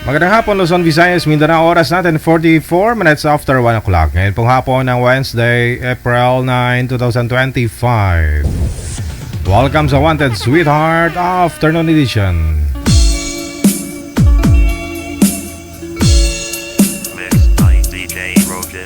Magandang hapon, Luzon, Visayas, Mindanao. Oras natin 44 minutes after 1 o'clock. Ngayon pong hapon ng Wednesday, April 9, 2025. Welcome sa Wanted Sweetheart Afternoon Edition. Mixed by DJ Roger.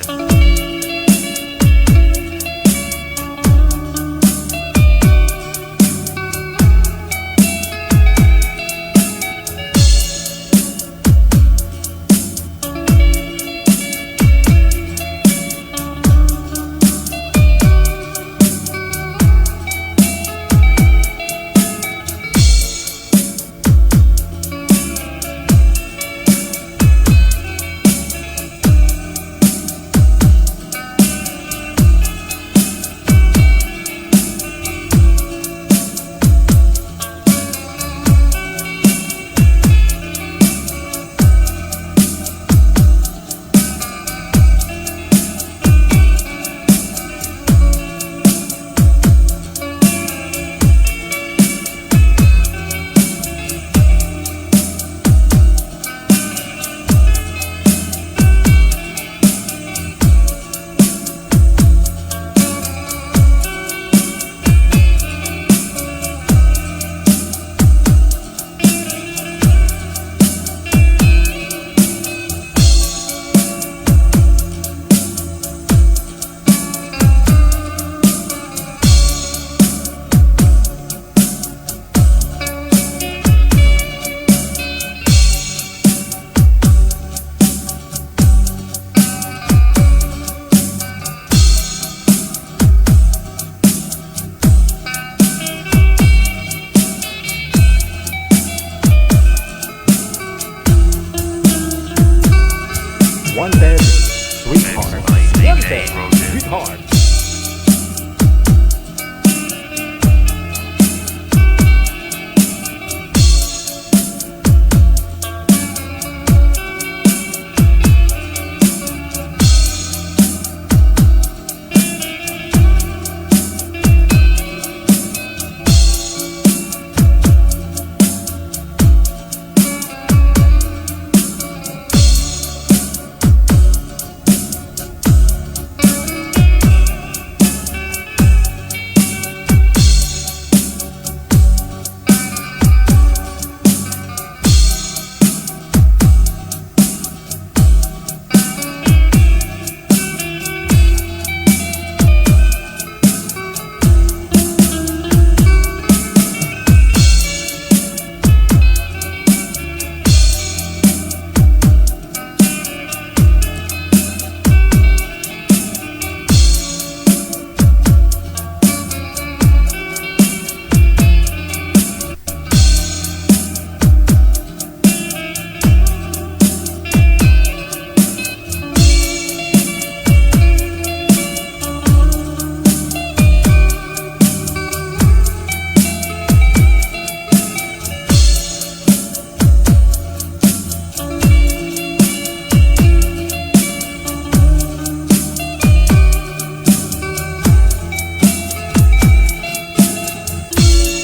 Wanted Sweetheart. Mixed by Wanted DJ Roger. Sweetheart.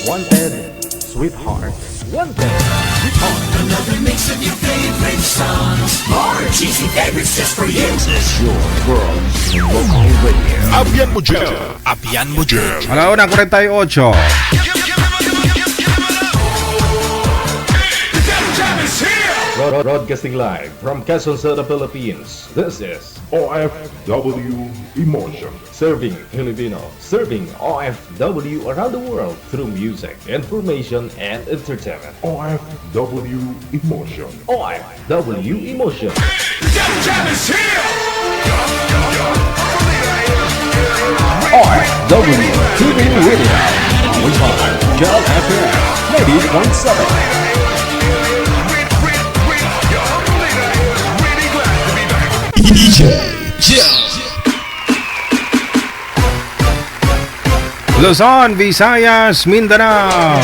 Wanted Sweetheart. Wanted Sweetheart. Another mix of your favorite songs. More cheesy favorites just for you. Your world local radio. Abian mo dyan. Abian mo dyan. Alauna 48. Broadcasting live from Quezon City, Philippines. This is OFW Emotion. Serving Filipino, serving OFW around the world through music, information, and entertainment. OFW Emotion. OFW Emotion. OFW TV Radio. On time, Job FM 90.7. DJ Jam. Luzon, Visayas, Mindanao.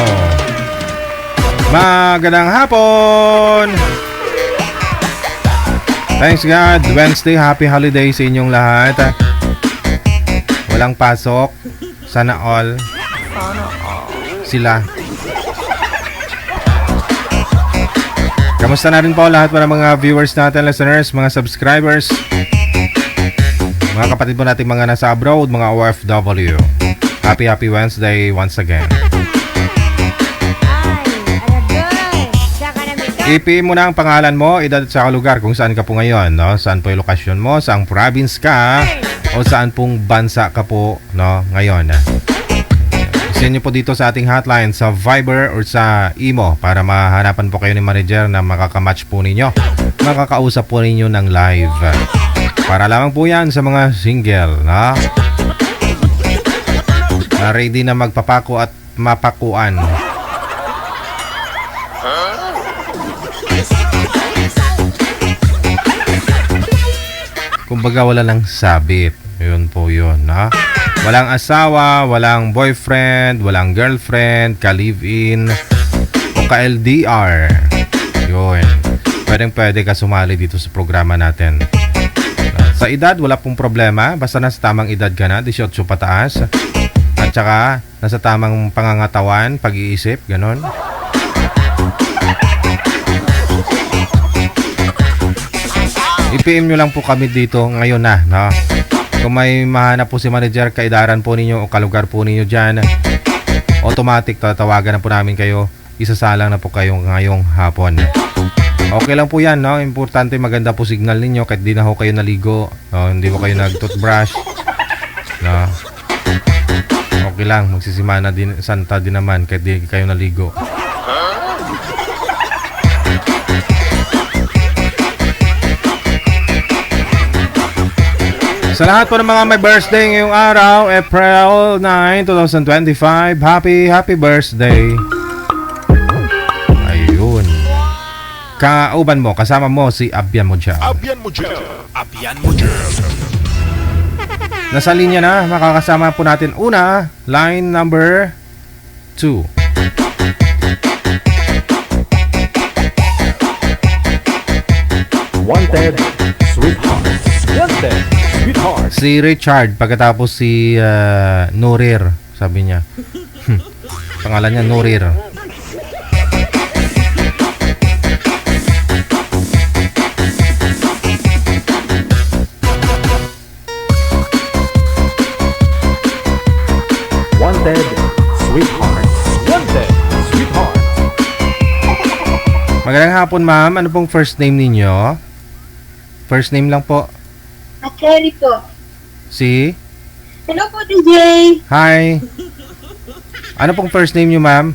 Magandang hapon. Thanks God. Wednesday, happy holiday sa inyong lahat. Walang pasok. Sana all. Sila. Kamusta na rin po lahat ng mga viewers natin, listeners, mga subscribers, mga kapatid po natin mga nasa abroad, mga OFW. Happy Wednesday once again. IP mo na ang pangalan mo, edad at saka lugar kung saan ka po ngayon, no? Saan po yung lokasyon mo, saang province ka, o saan pong bansa ka po, no, ngayon. Send nyo po dito sa ating hotline sa Viber or sa Imo para mahanapan po kayo ni manager na makakamatch po ninyo, makakausap po ninyo ng live. Para lamang po yan sa mga single, no? Na ready na magpapako at mapakuan. Kumbaga wala lang sabit. Yun po yun, ha? Walang asawa, walang boyfriend, walang girlfriend, ka-live-in, o ka-LDR. Yun. Pwede ka sumali dito sa programa natin. Sa edad, wala pong problema. Basta nasa tamang edad ka na, 18 pataas. At saka, nasa tamang pangangatawan, pag-iisip, ganon. I-PM nyo lang po kami dito ngayon na, no? Kung may mahanap po si manager, kaidaran po ninyo o kalugar po ninyo dyan, automatic tatawagan na po namin kayo. Isasalang na po kayo ngayong hapon. Okay lang po yan, no? Importante maganda po signal ninyo kahit di na ho kayo naligo, no? Hindi po kayo nag-toothbrush, no? Okay lang, magsisimana din, santa din naman kahit di kayo naligo. Sa lahat po ng mga may birthday ngayong araw, April 9, 2025, happy birthday. Ayun. Kauban mo, kasama mo si Abian Mojal. Abian Mojal. Abian Mojal. Nasa linya na, makakasama po natin una, line number 2. Wanted, sweetheart. Wanted, sweetheart. Si Richard, pagkatapos si Nurir, sabi niya. Pangalan niya Nurir. Wanted, sweetheart. Wanted, sweetheart. Magandang hapon, ma'am. Ano pong first name ninyo? First name lang po. Cherry po. Si? Hello po, DJ. Hi. Ano pong first name niyo, ma'am?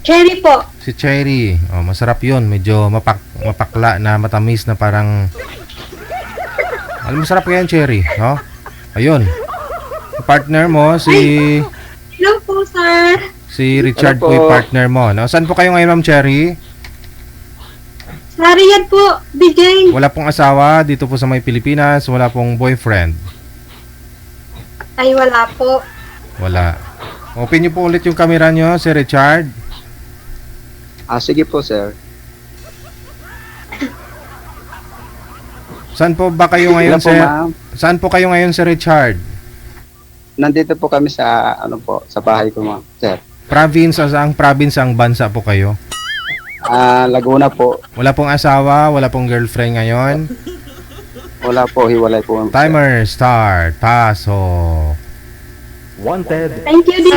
Cherry po. Si Cherry. Oh, masarap 'yun. Medyo mapakla na matamis na parang masarap yan, Cherry, no? Ayun. Partner mo si Hello po, sir. si Richard po, yung partner mo, no? Saan po kayo ngayon, Ma'am Cherry? Sorry yan po, DJ. Wala pong asawa dito po sa may Pilipinas, wala pong boyfriend. Ay, wala po. Wala. Open niyo po ulit yung camera niyo, si Richard. Sige po, sir. Saan po ba kayo ngayon, Hello po, sir? ma'am. Saan po kayo ngayon, si Richard? Nandito po kami sa sa bahay ko, ma'am, sir. Province, saang province ang bansa po kayo? Laguna po. Wala pong asawa, wala pong girlfriend ngayon. Wala po, hiwalay po. Sir. Timer start. Pasok. Wanted, Thank you, DJ.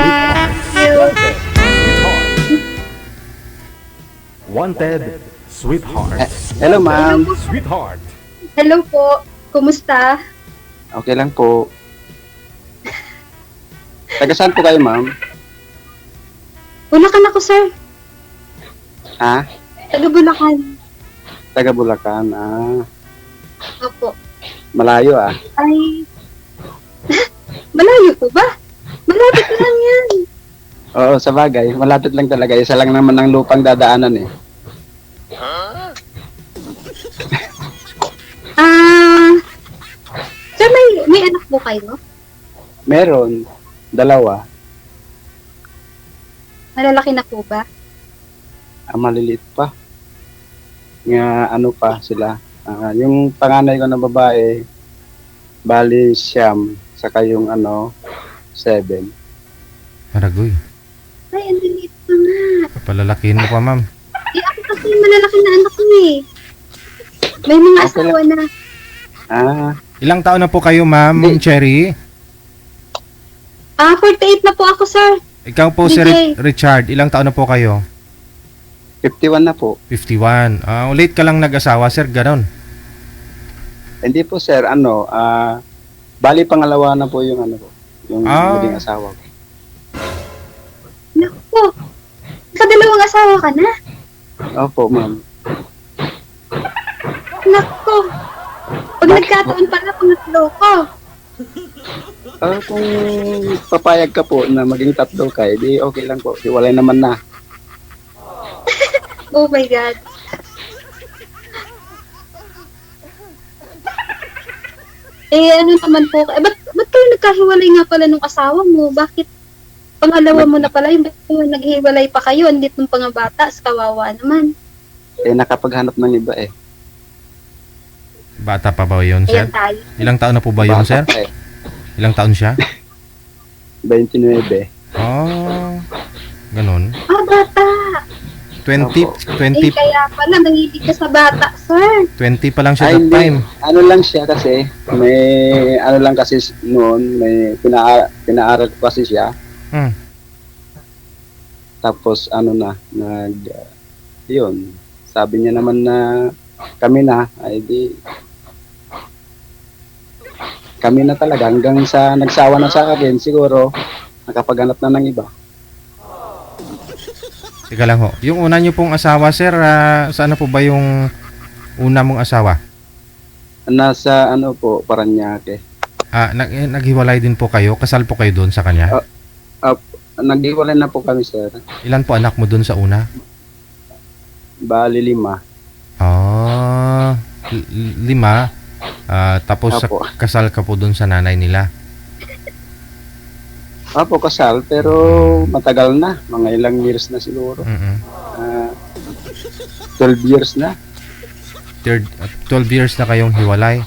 wanted, sweetheart. Hello, ma'am. Sweetheart. Hello po. Kumusta? Okay lang po. Taga saan po kayo, ma'am? Bulacan ako, sir. Ha? Taga Bulacan. Taga Bulacan. Opo. Malayo Ay. Malayo po ba? Malapit lang yan. Oo, sa bagay. Malapit lang talaga. Isa lang naman ang lupang dadaanan eh. Sir, may anak po kayo? Meron. 2. Malalaki na po ba? Maliliit pa. Nga ano pa sila. Yung panganay ko na babae, bali siyam. Saka yung 7. Haragoy. Ay, ang liit pa nga. Palalakihin mo pa, ma'am. Eh, ako kasi kasi malalaki na anak ko eh. May mga Okay asawa na. Ah, Ilang taon na po kayo, Ma'am Hindi. Cherry? 48 na po ako, sir. Ikaw po si DJ. Richard. Ilang taon na po kayo? 51 na po. 51. Late ka lang nag-asawa, sir. Ganon. Hindi po sir, bali pangalawa na po yung ano ko, yung naging asawa ko. Naku. Kadalawang asawa ka na. Opo, ma'am. Naku. Pag nagkataon pala, pangatlo ko. Kung papayag ka po na maging tatlo ka, di okay lang po. Hiwalay naman na. Oh my God. Ano naman po, ba't kayo nagkahiwalay nga pala nung asawa mo? Bakit pangalawa mo na pala, yung naghiwalay pa kayo, andit nung pangabata, kawawa naman. Nakapaghanap ng iba eh. Bata pa ba yun, sir? Ayan tayo. Ilang taon na po ba yun, Bata sir? pa eh. Ilang taon siya? 29. Ganon. Bata. 20, Opo. 20, Kaya pala, nangilig ka sa bata, sir. 20 pa lang siya Ay, that hindi. time. Ano lang siya kasi, may ano lang kasi noon, may pinaaral ko kasi siya. Hmm. Tapos yun, sabi niya naman na kami na, ay di kami na talaga hanggang sa nagsawa na sa akin, siguro nakapaghanap na ng iba. Teka lang ho. Yung una niyo pong asawa, sir, saan na po ba yung una mong asawa? Nasa po, Paranaque. Naghiwalay din po kayo? Kasal po kayo doon sa kanya? Naghiwalay na po kami, sir. Ilan po anak mo doon sa una? Bali 5. 5. Tapos Apo. kasal ka po doon sa nanay nila? Opo, kasal, pero matagal na. Mga ilang years na siguro. Mm-mm. 12 years na. 12 years na kayong hiwalay.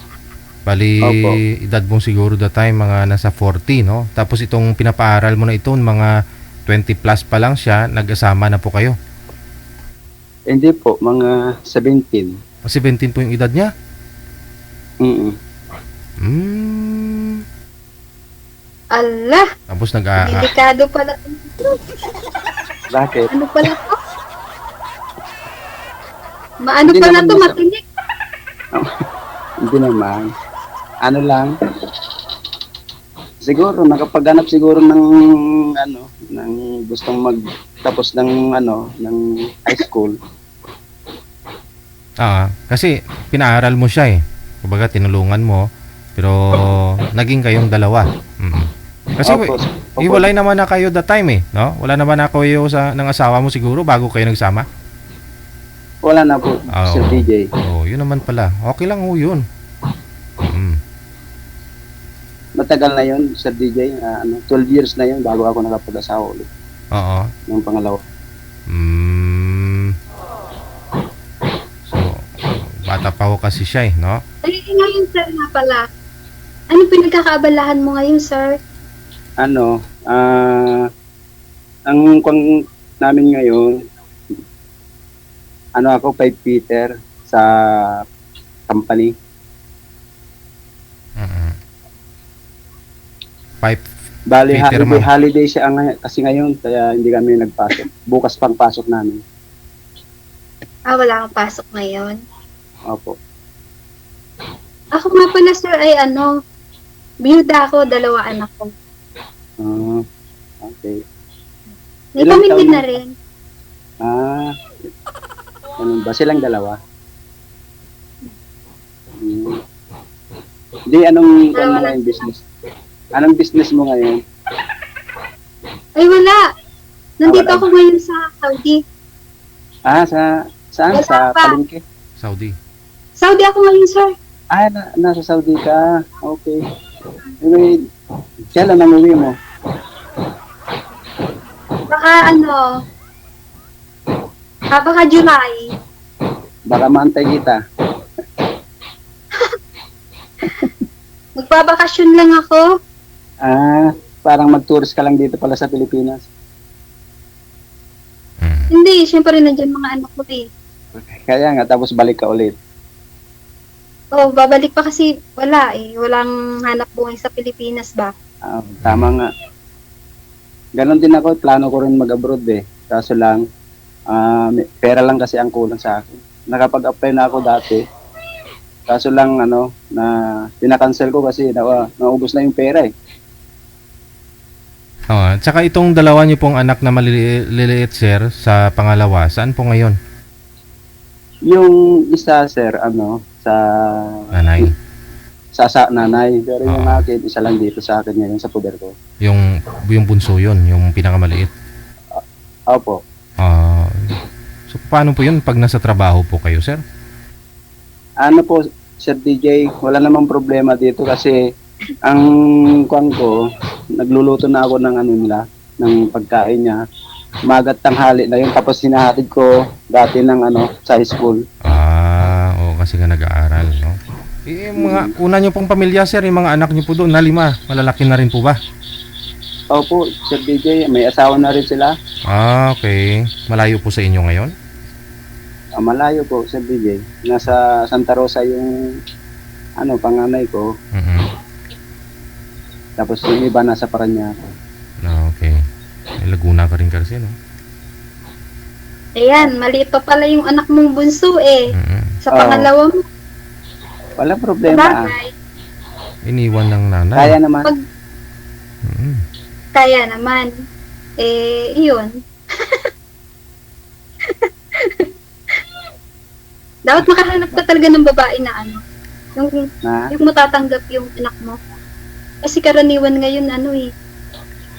Bali, Opo. edad mong siguro that time, mga nasa 40, no? Tapos itong pinapaaral mo na ito, mga 20 plus pa lang siya, nag-asama na po kayo. Hindi po, mga 17. 17 po yung edad niya? Allah, Tapos delikado pala. Bakit? Ano pala to? Maano Hindi pala naman to, masa- matinik. Hindi naman. Ano lang. Siguro, nakapaghanap siguro ng gustong magtapos ng high school. kasi pinaaral mo siya eh. Kumbaga tinulungan mo, pero naging kayong dalawa. Kasi Opo. hiwalay naman na kayo that time eh, no? Wala naman na kayo ng asawa mo siguro bago kayo nagsama? Wala na po, Oo. Sir DJ. Yun naman pala. Okay lang ho yun. Matagal na yun, Sir DJ. 12 years na yun bago ako nakapag-asawa ulit. Oo. Ng pangalawa. So, bata pa ho kasi siya eh, no? Ay, ngayon, sir, nga pala. Ano pinagkakaabalahan mo ngayon, sir? Ang kung namin ngayon, ako 5 Peter sa company. Pipe. Bali, Peter, ma'am. holiday siya kasi ngayon, kaya hindi kami nagpasok. Bukas pang pasok namin. Wala kang pasok ngayon. Opo. Ako nga pala, sir, ay biyuda ako, 2 anak ko. Okay. May Ilang pamilya taon na na? rin. Ganun ba? Silang 2? Di, anong Dalawa lang yung business? Anong business mo ngayon? Ay, wala. Nandito Wala. ako ngayon sa Saudi. Saan? Wala Sa pa. Palengke? Saudi. Saudi ako ngayon, sir. Nasa Saudi ka. Okay. Anyway, kailan ang uwi mo? Baka July. Baka maantay kita. Magbabakasyon lang ako. Parang mag-tourist ka lang dito pala sa Pilipinas. Hindi, syempre nandiyan mga anak ko eh. Kaya nga, tapos balik ka ulit. Oh, babalik pa kasi wala eh. Walang hanap buhay sa Pilipinas ba? Tama nga. Ganon din ako, plano ko rin mag-abroad eh. Kaso lang, pera lang kasi ang kulang sa akin. Nakapag-apply na ako dati. Kaso lang, na pinakancel ko kasi naubos na yung pera eh. Oh, tsaka itong dalawa niyo pong anak na maliliit, sir, sa pangalawa, saan po ngayon? Yung isa, sir, sa Nanay. sa nanay. Pero yung Oo. akin, isa lang dito sa akin ngayon, sa poder ko. Yung bunso yun, yung pinakamaliit. Opo. So, paano po yun pag nasa trabaho po kayo, sir? Ano po, Sir DJ, wala namang problema dito kasi ang kuwan ko, nagluluto na ako ng ng pagkain niya. Magat tanghali na yun, tapos hinahatid ko dati ng sa high school. Oo, kasi nga nag-aaral, no? Yung mga una niyo pong pamilya, sir, yung mga anak niyo po doon, na 5, malalaki na rin po ba? Opo, Sir DJ, may asawa na rin sila. Okay. Malayo po sa inyo ngayon? Malayo po, Sir DJ. Nasa Santa Rosa yung panganay ko. Tapos yung iba nasa Parañaque. Okay. May Laguna ka rin kasi, no? Ayan, maliit pa pala yung anak mong bunso eh. Sa Oo. pangalawa mo. Walang problema. Bagay. Iniwan ng nanay. Kaya naman. Kaya naman. Yun. Dapat makahanap ka talaga ng babae na yung matatanggap yung anak mo. Kasi karaniwan ngayon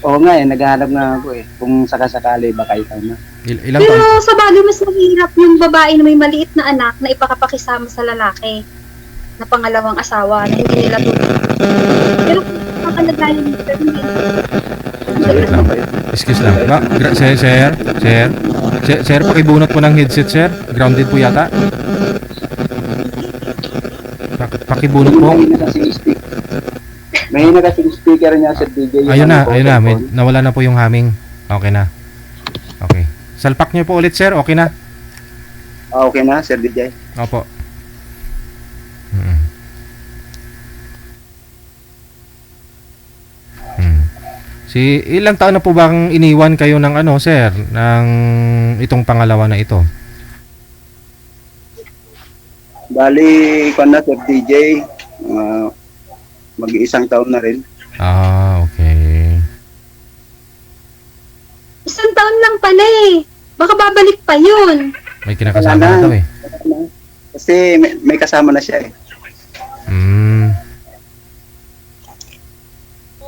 Oo nga naghahanap nga ako eh. Kung sakasakali baka ikaw na. Ilang Pero taon? sa bagay mas mahirap yung babae na may maliit na anak na ipakapakisama sa lalaki na pangalawang asawa na hindi nila tulad. Pero kung kakalagayan mo Excuse lang. Sir, pakibunot po ng headset, sir. Grounded po yata. Pakibunot po. May na kasi yung speaker niya sa DJ. Ayun na. Nawala na po yung humming. Okay na. Okay. Salpak niyo po ulit, sir. Okay na. Okay na, Sir DJ. Opo. Ilang taon na po bang iniwan kayo ng sir, ng itong pangalawa na ito? Bali, na Sir DJ, mag-iisang taon na rin. Okay. Isang taon lang pala eh. Baka babalik pa yun. May kinakasama na daw eh. Kasi may kasama na siya eh.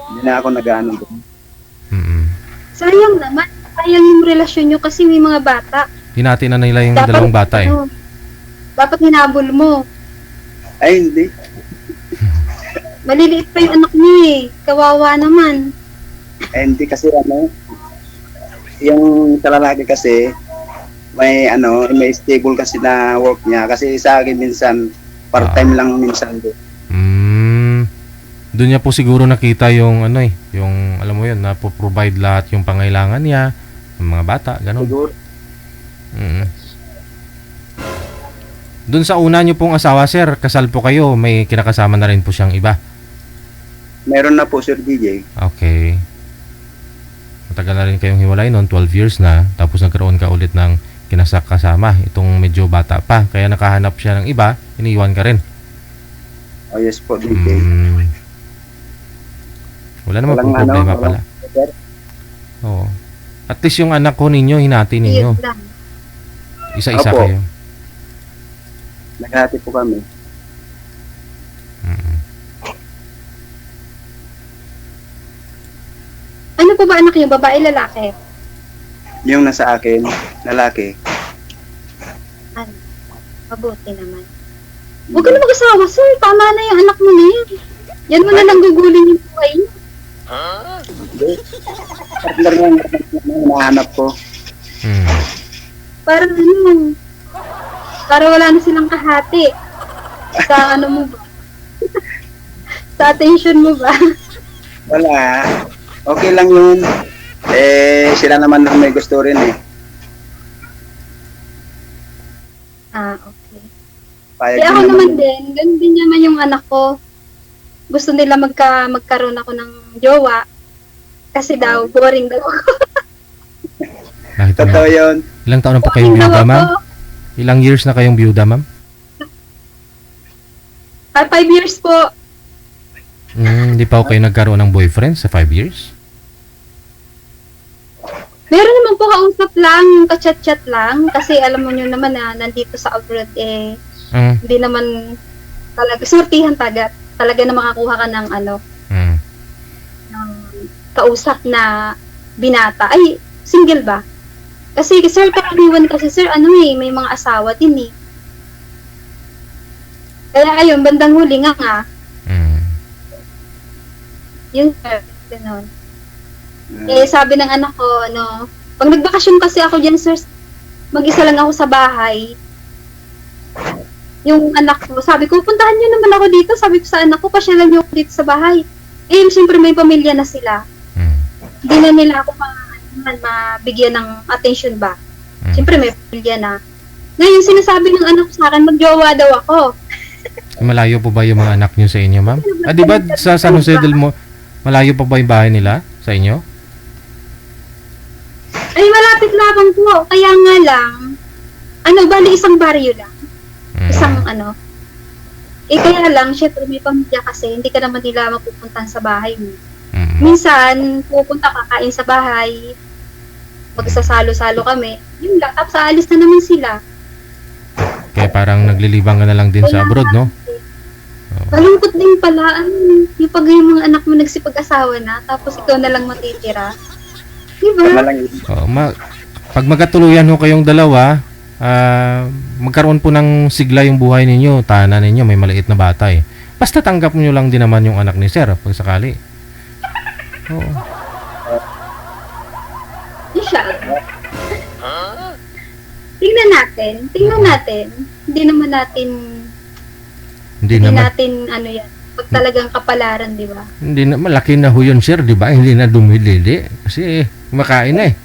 Hindi na ako nag-ano doon. Sayang naman. Sayang yung relasyon nyo kasi may mga bata. Hinati na nila yung dalawang bata eh. Dapat hinabol mo. Ay, hindi. Maliliit pa yung anak niyo eh. Kawawa naman. Ay, hindi kasi yung sa lalaki kasi, may stable kasi na work niya. Kasi sa akin minsan, part-time lang minsan doon. Doon niya po siguro nakita yung yung alam mo yun, na provide lahat yung pangailangan niya, ng mga bata, ganun. Siguro. Doon sa una niyo pong asawa, sir, kasal po kayo, may kinakasama na rin po siyang iba. Meron na po, Sir DJ. Okay. Matagal na rin kayong hiwalay noon, 12 years na, tapos nagkaroon ka ulit ng kinasakasama, itong medyo bata pa, kaya nakahanap siya ng iba, iniwan ka rin. Oh, yes po, DJ. Wala naman pong problema pala. Oo. At least yung anak ko ninyo, hinati ninyo. Yun lang. Isa-isa Opo. kayo. Naghati po kami. Ano po ba anak niyo? Babae, lalaki? Yung nasa akin, lalaki. Mabuti naman. Huwag ka na mag-asawa, sir. Tama na yung anak mo na yan. Yan mo na lang gugulin yung buhay niyo. Partner yung hinahanap ko. Para para wala na silang kahati. Sa mo ba? Sa attention mo ba? Wala. Okay lang yun. Sila naman ang may gusto rin eh. Okay. Payag Kaya ako din naman din, ganun din naman yung anak ko. Gusto nila magkaroon ako ng jowa. Kasi daw, boring daw ako. Bakit Totoo naman? yun. Ilang taon na po kayong Boring daw byuda, ako. ma'am? Ilang years na kayong byuda, ma'am? 5 years po. Hindi pa ako kayo nagkaroon ng boyfriend sa 5 years? Meron naman po kausap lang, ka-chat-chat lang. Kasi alam mo nyo naman na nandito sa abroad hindi naman talaga, sortihan talaga na makakuha ka ng ng kausap na binata. Ay, single ba? Kasi sir, karaniwan kasi sir, may mga asawa din eh. Kaya ayun, bandang huli nga. Yun sir, gano'n. Sabi ng anak ko, pag nagbakasyon kasi ako dyan sir, mag-isa lang ako sa bahay. Yung anak ko, sabi ko, puntahan nyo naman ako dito. Sabi ko sa anak ko, pasyalan nyo ako dito sa bahay. Siyempre may pamilya na sila. Hindi na nila ako mabigyan ng attention ba. Siyempre may pamilya na. Ngayon, sinasabi ng anak ko sa akin, magjowa daw ako. Malayo po ba yung mga anak nyo sa inyo, ma'am? Di ba sa San Jose del malayo pa ba yung bahay nila sa inyo? Ay, malapit labang po. Kaya nga lang, bali isang baryo lang. Isang kaya lang, syempre may pamilya kasi, hindi ka naman nila mapupuntahan sa bahay mo. Minsan, pupunta kakain sa bahay, magsasalo-salo kami, yun lang, tapos aalis na naman sila. Kaya parang naglilibang ka na lang din sa abroad, no? Malungkot din pala, yung pag yung mga anak mo nagsipag-asawa na, tapos ikaw na lang matitira. Diba? Pag magkatuluyan ho kayong dalawa, magkaroon po ng sigla yung buhay ninyo, tahanan ninyo, may maliit na bata eh. Basta tanggap nyo lang din naman yung anak ni sir, pag sakali. Oo. Tingnan natin. Hindi naman natin yan. Pag talagang kapalaran, di ba? Hindi na, malaki na ho yun, sir, di ba? Hindi na dumilili. Kasi, makain na eh.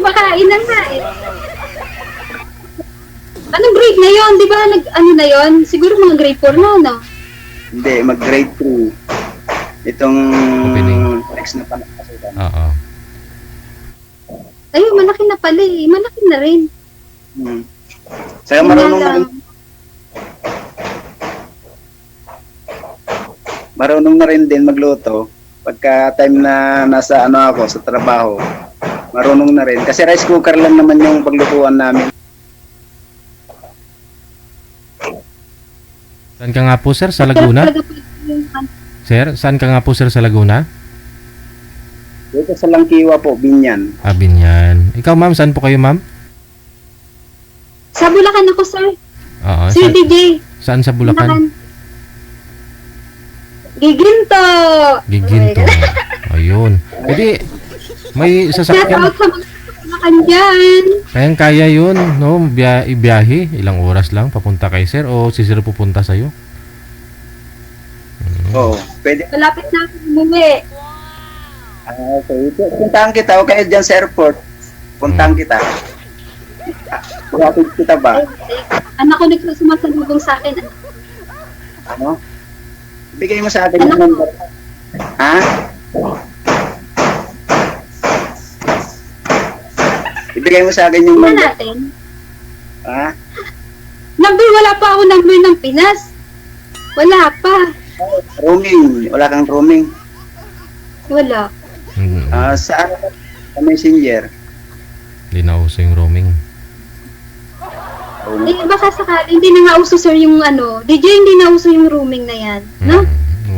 Makain na nga eh. Anong grade na yun? Di ba, na yun? Siguro mga grade 4 na, no? Hindi, mag-grade 2. Itong next na panakasukan. Oo. Ayun, malaki na pala eh. Malaki na rin. Saka marunong na rin din magluto. Pagka time na nasa ako sa trabaho, marunong na rin. Kasi rice cooker lang naman yung paglutuan namin. Saan ka nga po, sir? Sa Laguna? Sir, saan ka nga po, sir, sa Laguna? Dito sa Langkiwa po, Binyan. Binyan. Ikaw, ma'am, saan po kayo, ma'am? Sa Bulacan ako, sir. Oo. Sir DJ. Saan sa Bulacan? Giginto. Giginto. Ayun. Jadi, may sasakyan. Shout out sa mga Bulacan dyan. Kaya yun, no? Ibiyahe. Ilang oras lang papunta kay sir o si sir pupunta sa'yo? Oo. Pwede. Malapit na ako umuwi. Okay. Puntahan kita. Okay, dyan sa airport. Puntahan kita. Rapid kita ba? Anak ko nagsumasalubong sa akin. Ano? Bigay mo sa akin yung number. Ha? Ibigay mo sa akin yung Tingnan number. natin. Ha? Number, wala pa ako number ng Pinas. Wala pa. Roaming. Wala kang roaming. Wala. Sa ano? Sa Messenger. Hindi na uso yung roaming. Baka sakali, hindi na nga uso sir yung DJ, hindi na uso yung roaming na yan. No?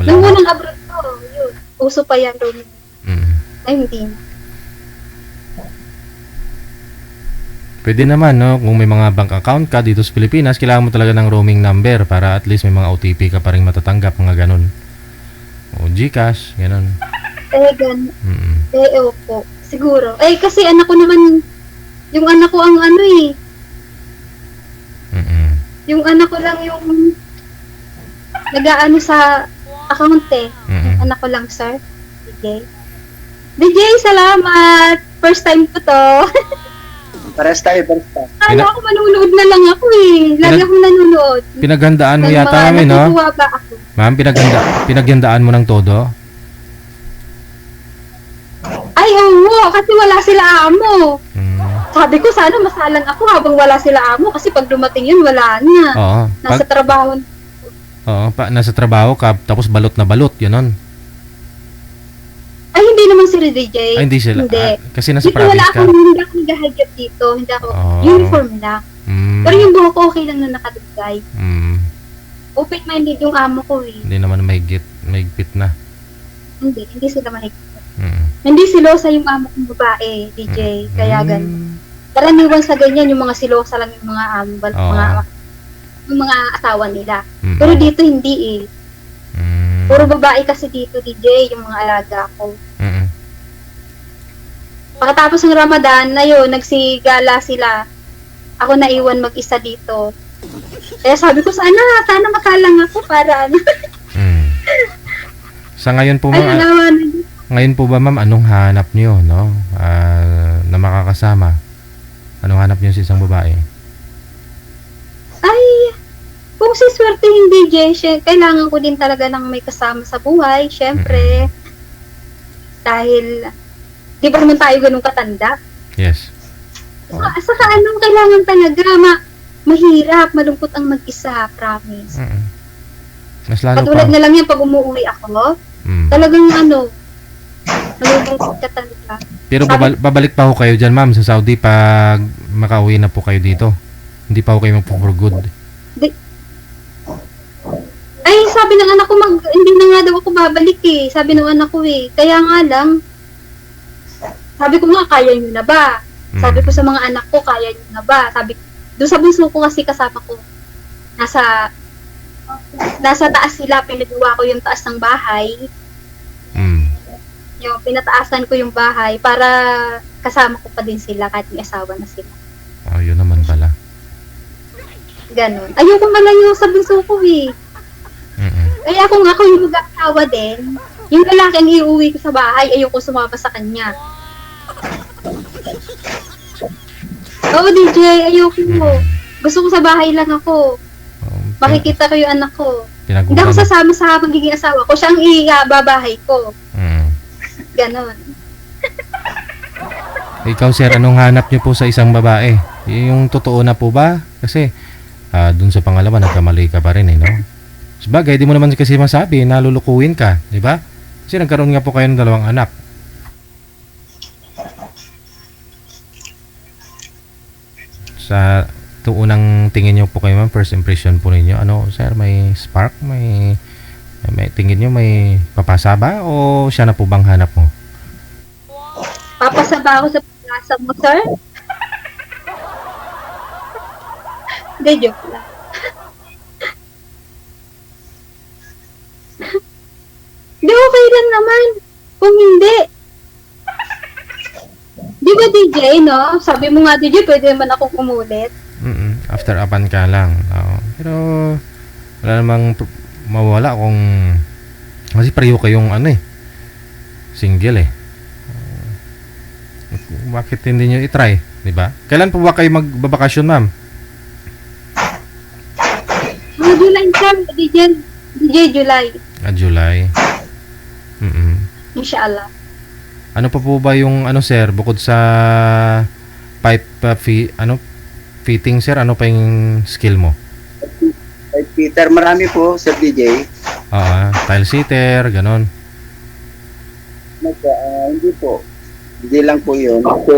Nung unang abroad ko, yun. Uso pa yan roaming. Ay, hindi. Pwede naman, no? Kung may mga bank account ka dito sa Pilipinas, kailangan mo talaga ng roaming number para at least may mga OTP ka pa rin matatanggap, mga ganun. O Gcash, ganun. Ganun. Opo. Siguro. Kasi anak ko naman, yung anak ko ang yung anak ko lang yung nag-aano sa account eh. Yung anak ko lang, sir. DJ, salamat! First time ko to. Pares tayo. Kala ko manunood na lang ako eh. Lagi akong nanonood. Pinaghandaan mo Ng yata mga kami, no? natutuwa ba ako? Ma'am, pinaghandaan mo ng todo? Ay, oo, kasi wala sila amo. Mm. Sabi ko, sana masalang ako habang wala sila amo kasi pag dumating yun, wala na. Oo. Nasa trabaho. Oo, nasa trabaho ka, tapos balot na balot, yun. Ay, hindi naman sila DJ. Ay, hindi sila. Hindi. Kasi nasa Dito wala province ka. hindi ako nag-higit dito. Hindi ako, Oo. uniform lang. Mm. Pero yung buhok ko okay lang na nakadugay. Mm. Open-minded yung amo ko eh. Hindi naman mahigpit na. Hindi sila mahigit. Mm. Hindi silosa yung amo kong babae, DJ. Kaya Mm. ganun. Karaniwan sa ganyan, yung mga silosa lang yung mga amo, Oo. yung mga asawa nila. Mm. Pero dito hindi eh. Mm. Puro babae kasi dito, DJ, yung mga alaga ko. Mm. Pagkatapos ng Ramadan, na yun, nagsigala sila. Ako naiwan mag-isa dito. Kaya sabi ko, sana makalang ako para ano. Mm. Sa ngayon po, Ay, ma'am, naman. ngayon po ba, ma'am, anong hanap niyo, no? Na makakasama? Anong hanap niyo sa isang babae? Ay, kung siswerte hindi, DJ, kailangan ko din talaga ng may kasama sa buhay, syempre. Dahil, di ba naman tayo ganun katanda? Yes. Saka anong kailangan talaga, mahirap, malungkot ang mag-isa, promise. Mm. Mas lalo Katulad pa. na lang yan pag umuwi ako, Mm. talagang malulungkot ka talaga. Pero babalik pa ho kayo dyan, ma'am, sa Saudi pag makauwi na po kayo dito. Hindi pa ho kayo for good. Ay, sabi ng anak ko, hindi na nga daw ako babalik eh. Sabi ng anak ko eh. Kaya nga lang, sabi ko nga, kaya nyo na ba? Sabi ko sa mga anak ko, kaya nyo na ba? Sabi, doon sa bunso ko kasi kasama ko, nasa taas sila, pinagawa ko yung taas ng bahay. Mm. Yung pinataasan ko yung bahay para kasama ko pa din sila kahit may asawa na sila. Oh, yun naman pala. Ganon. Ayoko malayo sa bunso ko eh. Mm. Kaya kung ako yung mag-asawa din, yung lalaki ang iuwi ko sa bahay, ayoko sumama sa kanya. Oo, DJ, ayoko mo. Gusto ko sa bahay lang ako. Makikita ko yung anak ko. Hindi ako sasama sa magiging asawa ko. Siya ang ibabahay ko. Mm. Ganon. Ikaw, sir, anong hanap niyo po sa isang babae? Yung totoo na po ba? Kasi dun sa pangalawa, nagkamali ka pa rin no? Sabagay, di mo naman kasi masabi, nalulukuin ka, di ba? Kasi nagkaroon nga po kayo ng 2 anak. Sa unang tingin niyo po kayo, ma'am, first impression po ninyo, ano, sir, may spark, may tingin niyo may papasa ba o siya na po bang hanap mo? Papasaba ako sa plaza mo, sir? Hindi, joke lang. Di, okay lang naman. Kung hindi. Di ba, DJ, no? Sabi mo nga, DJ, pwede naman akong umulit. After apan ka lang. Oo. Pero wala namang mawala kung kasi pareho kayong single bakit hindi nyo i-try, di ba? Kailan po ba kayo magbabakasyon, ma'am? Mga July, sir. DJ, July. July. Inshallah. Ano pa po ba yung sir, bukod sa pipe fitting, sir, ano pa yung skill mo? Kay Peter, marami po, Sir DJ. Tile sitter, ganon. Hindi po. Hindi lang po yun. Kasi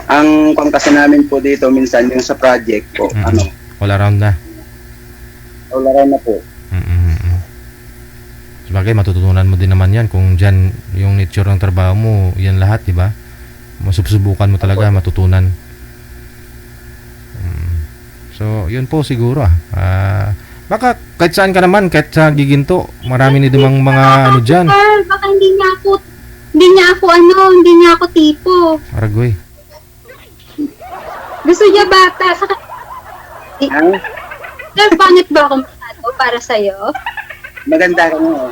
ang kasi namin po dito minsan yung sa project po, All around na. all around na po. Sabagay, matututunan mo din naman yan kung dyan yung nature ng trabaho mo, yan lahat, di ba? Masusubukan mo talaga, matutunan. So, yun po siguro. Baka kahit saan ka naman, kahit sa Giginto, marami ni dumang mga dyan. Sir, baka hindi niya ako tipo. Aragoy. Gusto niya bata. Sir, pangit ba ako masyado para sa'yo? Maganda ka mo.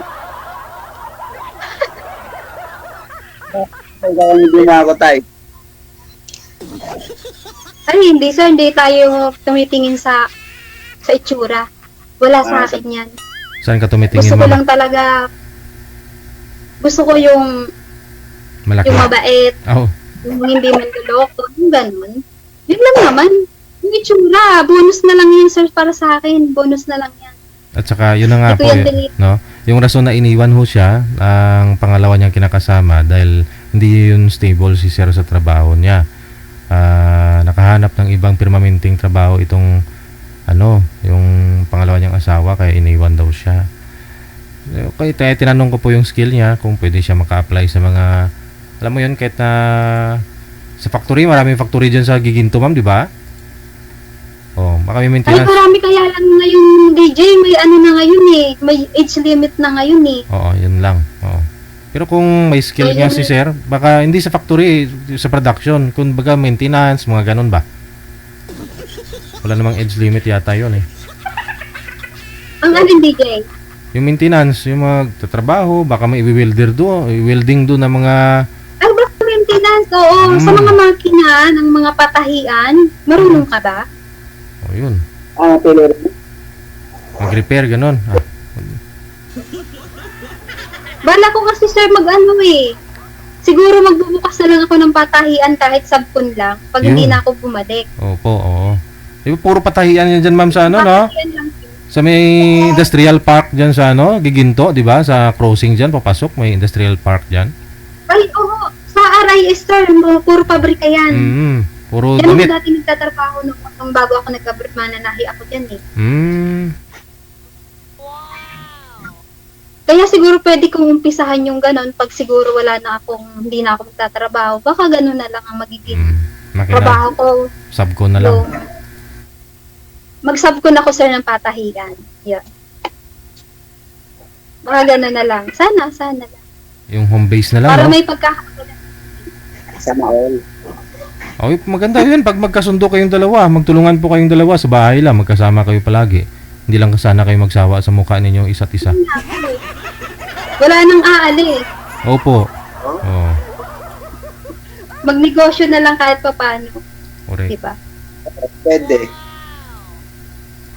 Kaya hindi na ako type. Ay, hindi sir, hindi tayo tumitingin sa itsura. Wala sa akin yan. Saan ka tumitingin, Gusto ko ma'am? lang talaga, gusto ko yung Malaki. mabait, Oh, yung hindi manloloko, yung ganun. Yun lang naman. Yung itsura, bonus na lang yan sir para sa akin. Bonus na lang yan. at saka yun na nga Ito po, yung delete. no? Yung rason na iniwan ho siya, ang pangalawa niyang kinakasama dahil hindi yun stable si sir sa trabaho niya. Nakahanap ng ibang permanenteng trabaho itong yung pangalawa niyang asawa, kaya iniwan daw siya. Okay, tinanong ko po yung skill niya kung pwede siya maka-apply sa mga, alam mo yun, kahit na sa factory, maraming factory dyan sa Giginto, ma'am, di ba? Oh, baka may Ay, maintenance. marami kaya lang ngayon DJ, may ano na ngayon eh, may age limit na ngayon eh. Oo, yun lang. Oo. Pero kung may skill nga si sir, baka hindi sa factory, sa production, kung baga maintenance, mga ganun ba? Wala namang age limit yata yun eh. Ang alin DJ? Yung maintenance, yung mga trabaho, baka may i-welder do, welding do na mga, Ay, basta maintenance, oo. Sa mga makina, ng mga patahian, marunong ka ba? oh yun, Taylor. mag-repair, ganun. Bala ko kasi sir mag-ano eh. Siguro magbubukas na lang ako ng patahian kahit sabkon lang pag hindi Yun. na ako bumalik. Opo, oo. Di ba puro patahian yan dyan, ma'am, sa no? Patahian lang sir. Sa may industrial park dyan sa Giginto, di ba? Sa crossing dyan, papasok, may industrial park dyan. Ay, oo. Sa Aray sir, puro pabrika yan. Puro Yan damit. ako dati nagtatrabaho nung bago ako nag-abroad, mananahi ako dyan eh. Kaya siguro pwede kong umpisahan yung ganon pag siguro hindi na ako magtatrabaho. Baka ganon na lang ang magiging trabaho ko. Subco na lang. So, mag-sub ko na ko sir ng patahian. Yun. Baka ganon na lang. Sana lang. Yung home base na lang, Para no? may pagkakakulan. Sana all. Okay, maganda yun. Pag magkasundo kayong dalawa, magtulungan po kayong dalawa sa bahay lang, magkasama kayo palagi. Hindi lang sana kayo magsawa sa mukha ninyo isa't isa. Wala nang aali eh. Opo. Oh, Magnegosyo na lang kahit paano. correct. Diba? Pwede.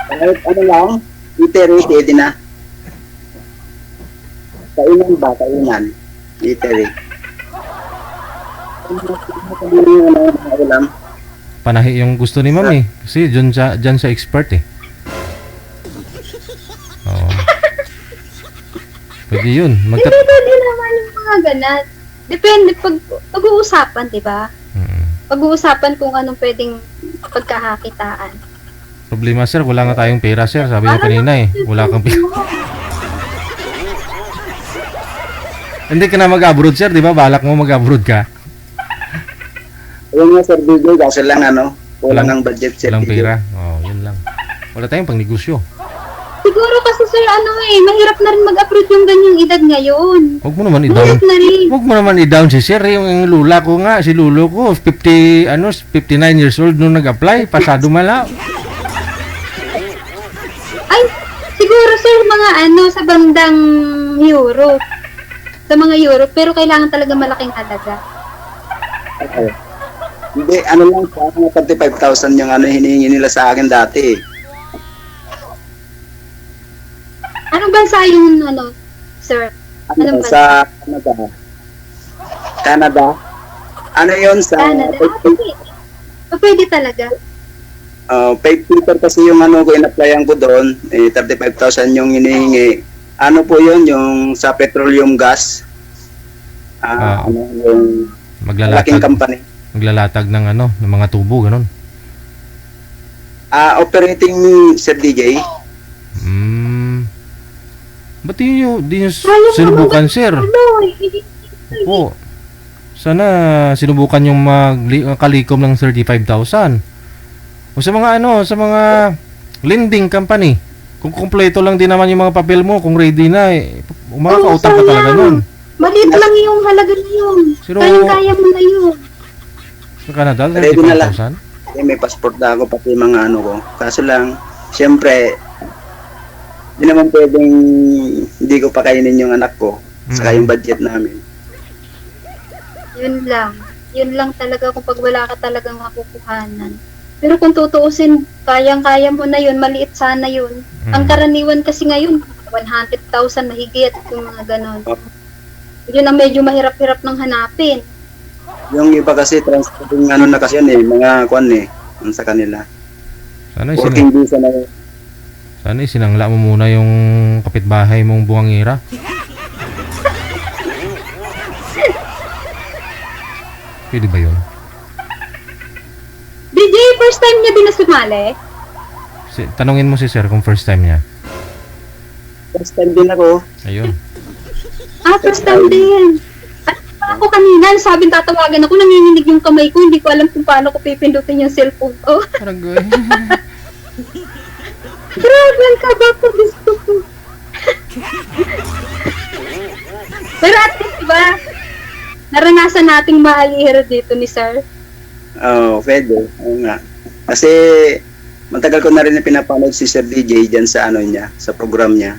Kahit ano lang, iterate, pwede na. Kainan ba? Kainan. Iterate. Ulam. Panahi yung gusto ni ma'am eh. Kasi dyan sa expert eh. Oo. Pwede yun. Hindi pwede naman yung mga ganan. Depende pag-uusapan, diba? Pag-uusapan kung anong pwedeng pagkakakitaan. Problema sir, wala nga tayong pera sir. Sabi niyo kanina eh. Wala kang pera. Hindi ka na mag-abroad sir, di ba? Balak mo mag-abroad ka. Ayun nga, Sir DJ, kasi lang kulang ang budget, Sir Walang DJ. pera. Oh, yun lang. Wala tayong pang negosyo. Siguro kasi sir, mahirap na rin mag-upload yung ganyang edad ngayon. Huwag mo naman i-down. Mahirap na rin. Huwag mo naman i-down si sir. Yung lula ko nga, si lulo ko, 59 years old nung nag-apply. Pasado mala. Ay, siguro sir, mga sa bandang Europe. Sa mga Europe, pero kailangan talaga malaking halaga. Okay. Hindi, lang, parang 35,000 yung hinihingi nila sa akin dati. Anong bansa yung sir? Anong bansa? Sa Canada. Canada? Ano yun sa... Canada? Pwede talaga. 5 Peter kasi yung ko in-applyan ko doon, 35,000 yung hinihingi. Ano po yun, yung sa petroleum gas. Yung malaking company. Maglalatag ng ng mga tubo, ganun. Operating, Sir DJ. Ba't di nyo sinubukan, sir? Opo. Sana sinubukan yung kalikom ng 35,000. O sa mga sa mga lending company. Kung kumpleto lang din naman yung mga papel mo, kung ready na, makakautang ka talaga nun. Maliit lang yung halaga na yun. Kaya mo na yun. Sa Canada, Ready na lang. 35,000? May passport na ako, pati mga ko. Kaso lang, siyempre, hindi naman pwedeng hindi ko pakainin yung anak ko. Saka yung budget namin. Yun lang. Yun lang talaga kung pag wala ka talagang makukuhanan. Pero kung tutuusin, kayang-kaya mo na yun, maliit sana yun. Ang karaniwan kasi ngayon, 100,000 mahigit, yung mga ganon. Yun ang medyo mahirap-hirap ng hanapin. Yung iba kasi transporting ano na kasi yan eh, mga kwan eh, ano sa kanila. Sana Working visa na yun. Sana sinangla mo muna yung kapitbahay mong buwangira. Pwede ba yun? DJ, first time niya din na sumali? Tanungin mo si sir kung first time niya. First time din ako. Ayun. First time din. At ako kanina, sabing tatawagan ako, nanginginig yung kamay ko, hindi ko alam kung paano ko pipindutin yung cellphone ko. Aragoy. Grabe, ang kaba ko, gusto ko. Pero at least, diba, naranasan nating maayihiro dito ni sir. Oo, pwede. Oo nga. Kasi matagal ko na rin pinapanood si Sir DJ dyan sa ano niya, sa program niya.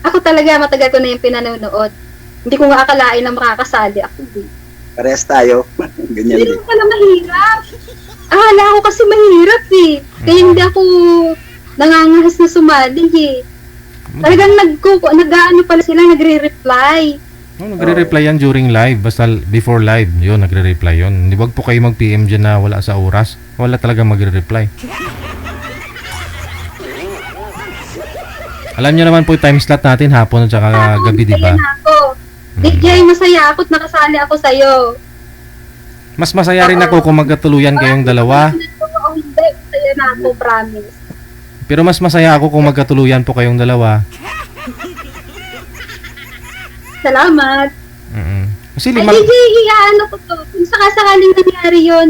Ako talaga, matagal ko na yung pinanonood. Hindi ko nga akalain na makakasali ako. Parehas tayo. Ganyan Hindi din. naman pala mahirap. Akala ko kasi mahirap eh. Kaya hindi ako nangangahas na sumali eh. Talagang nag-ano pala sila, nagre-reply. Nagre-reply yan during live. Basta before live, yun, nagre-reply yun. Hindi, wag po kayo mag-PM dyan na wala sa oras. Wala talaga magre-reply. Alam nyo naman po yung time slot natin, hapon at saka gabi, di ba? Masaya na ako. DJ, masaya ako at nakasali ako sa'yo. Mas masaya rin ako kung magkatuluyan kayong dalawa. Hindi, masaya na ako, promise. Pero mas masaya ako kung magkatuluyan po kayong dalawa. Salamat. Kasi Ay, DJ, iaano ko to. Kung sakasakaling nangyari yun,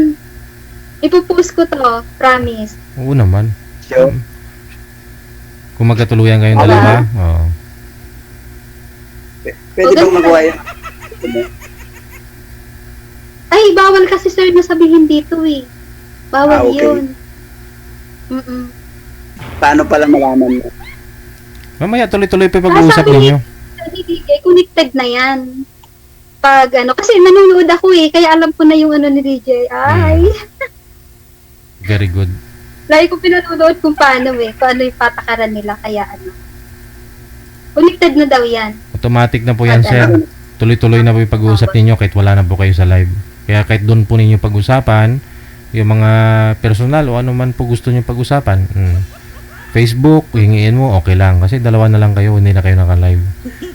ipupost ko to, promise. Oo naman. Sure. Kung magkatuluyan kayong dalawa. Oo. Pwede bang magawa yan? Ay, bawal kasi sir na sabihin dito eh. Bawal Okay. yun. Paano pala malaman mo? Mamaya tuloy-tuloy pa pag-uusap ninyo. Sabi DJ, connected na yan. Pag ano, kasi nanonood ako eh, kaya alam ko na yung ano ni DJ. Ay, Very good. lagi ko pinanonood kung paano eh, kung ano yung patakaran nila, kaya ano. Connected na daw yan. Automatic na po yan, sir. Tuloy-tuloy na po yung pag-uusap ninyo kahit wala na po kayo sa live. Kaya kahit doon po ninyo pag-usapan, yung mga personal o ano man po gusto nyo pag-usapan. Facebook, hingiin mo, okay lang. Kasi dalawa na lang kayo, hindi na kayo naka-live.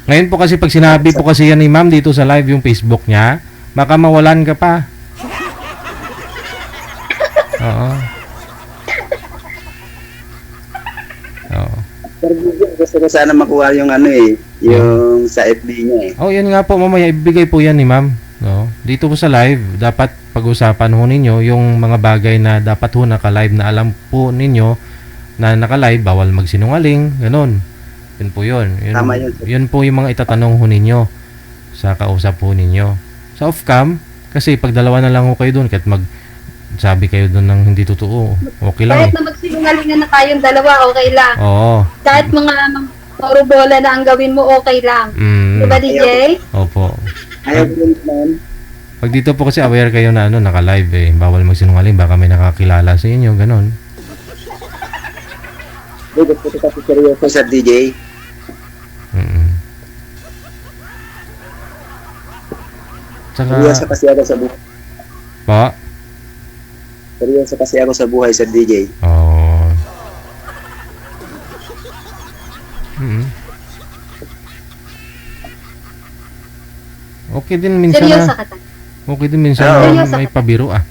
Ngayon po kasi pag sinabi po kasi yan ni ma'am dito sa live yung Facebook niya, baka mawalan ka pa. Oo. Oo. Gusto ko sana makuha yung ano eh, yung sa FB niya eh. Oh, yan nga po, mamaya ibigay po yan ni ma'am. No? Dito po sa live, dapat pag-usapan ho ninyo yung mga bagay na dapat ho naka-live na alam po ninyo na naka-live, bawal magsinungaling, ganun. Yun po yun. Tama yun. Yun po yung mga itatanong ho ninyo sa kausap po ninyo. Sa off-cam, kasi pag dalawa na lang ho kayo doon, kahit sabi kayo doon ng hindi totoo, okay lang Kahit eh. na magsinungalingan na tayong dalawa, okay lang. Oo. Kahit mga bola na ang gawin mo, okay lang. Diba, DJ? Opo. Ayaw ko naman. Pag dito po kasi aware kayo na naka-live eh, bawal magsinungaling, baka may nakakilala sa inyo, ganun. Gusto ko kasi seryoso sa DJ. Tsaka, Seryoso kasi ako sa buhay. po? Seryoso kasi ako sa buhay sa DJ. Oo. Okay din minsan Seryoso na. ka ta. Okay din minsan Oo. na Seryoso may ka. pabiro ah.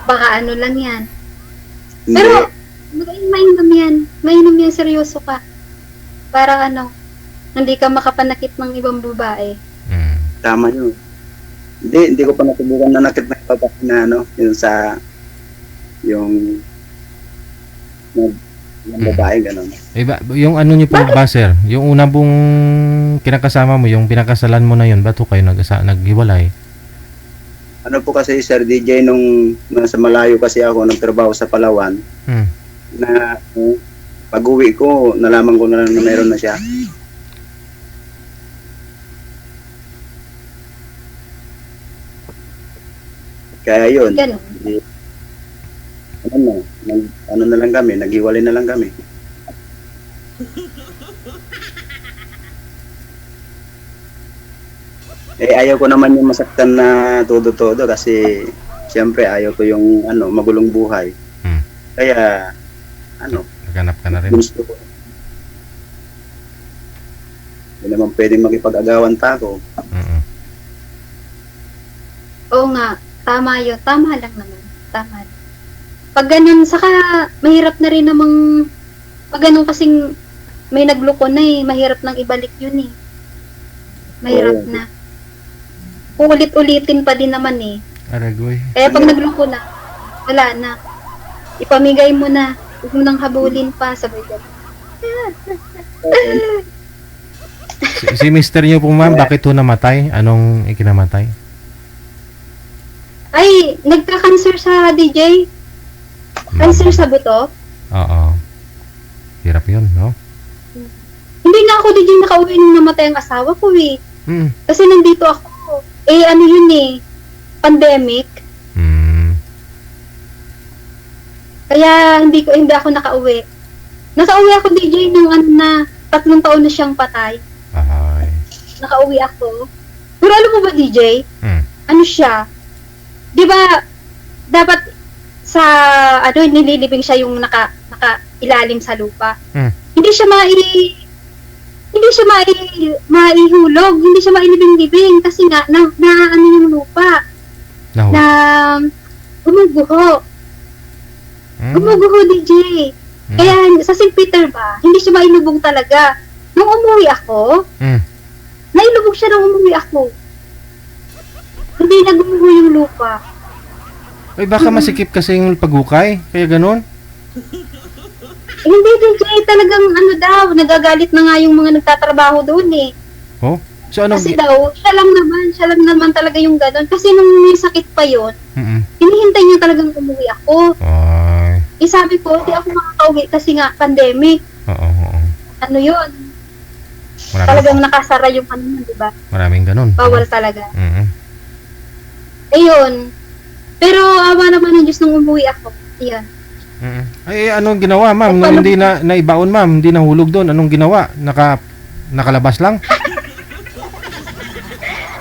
Baka ano lang yan. Hindi. Pero, mainom yan. Mainom yan, seryoso ka. Para ano, hindi ka makapanakit ng ibang babae. Tama yun. Hindi ko pa natubukan na nakit na ipapak na ano, yung sa yung babae, gano'n. Yung ano niyo po ba, sir? Yung una pong kinakasama mo, yung pinakasalan mo na yun, ba't ho kayo naghiwalay? Ano po kasi Sir DJ nung nasa malayo kasi ako nagtrabaho sa Palawan na pag-uwi ko nalaman ko na lang na meron na siya. Kaya yun, Ganun. eh, ano na lang kami, naghiwalay na lang kami. Ayaw ko naman yung masaktan na todo-todo kasi siyempre ayaw ko yung magulong buhay. Hmm. Kaya Naghanap ka na rin. gusto ko. Hindi naman pwedeng makipag-agawan pa ako. Mm-mm. Oo nga, tama yun. Tama lang naman. Tama lang. Pag ganun, saka mahirap na rin namang, pag ganun kasing may nagloko na eh, mahirap nang ibalik yun eh. Mahirap Oo. na. Ulit-ulitin pa din naman eh. Aragoy. Kaya pag nagloko na, wala na. Ipamigay mo na. Huwag mo nang habulin pa, sabay ganun. Si mister niyo po ma'am, bakit ho namatay? Anong ikinamatay? Ay, nagka-cancer sa DJ. Cancer sa buto. Oo. Hirap yun, no? Hindi nga ako DJ nakauwi nung namatay ang asawa ko eh. Mm. Kasi nandito ako. Eh, ano yun eh. Pandemic. Mm. Kaya hindi ako nakauwi. Nakauwi ako DJ nung 3 taon na siyang patay. Ay. Nakauwi ako. Pero alam mo ba DJ? Mm. Ano siya? 'Di ba dapat sa nililibing siya yung naka ilalim sa lupa. Mm. Hindi siya maihulog, hindi siya mailibing-libing kasi nga na ano yung lupa Nahu. na gumuguho. Mm. Gumuguho DJ. Mm. Kaya sa St. Peter ba, hindi siya mailubog talaga. Nung umuwi ako, Mm. nailubog siya nung umuwi ako. Hindi na gumuho yung lupa. Ay, baka masikip kasi yung pagukay. Kaya ganun. Hindi DJ, talagang nagagalit na nga yung mga nagtatrabaho doon eh. Oh? So, anong... Kasi daw, siya lang naman talaga yung gano'n. Kasi nung may sakit pa yon, Mm-mm. hinihintay niya talagang umuwi ako. Ay. Sabi ko, di ako makakauwi kasi nga pandemic. Oo. Ano yun? Maraming, Talagang nakasara yung di ba? maraming ganun. Bawal talaga. Mm-mm. Ayun. Pero awa naman ng Diyos nung umuwi ako. Iyan. Mm-mm. Ay, anong ginawa, ma'am? Nung Paano- hindi na naibaon, ma'am, hindi nahulog doon. Anong ginawa? Nakalabas lang?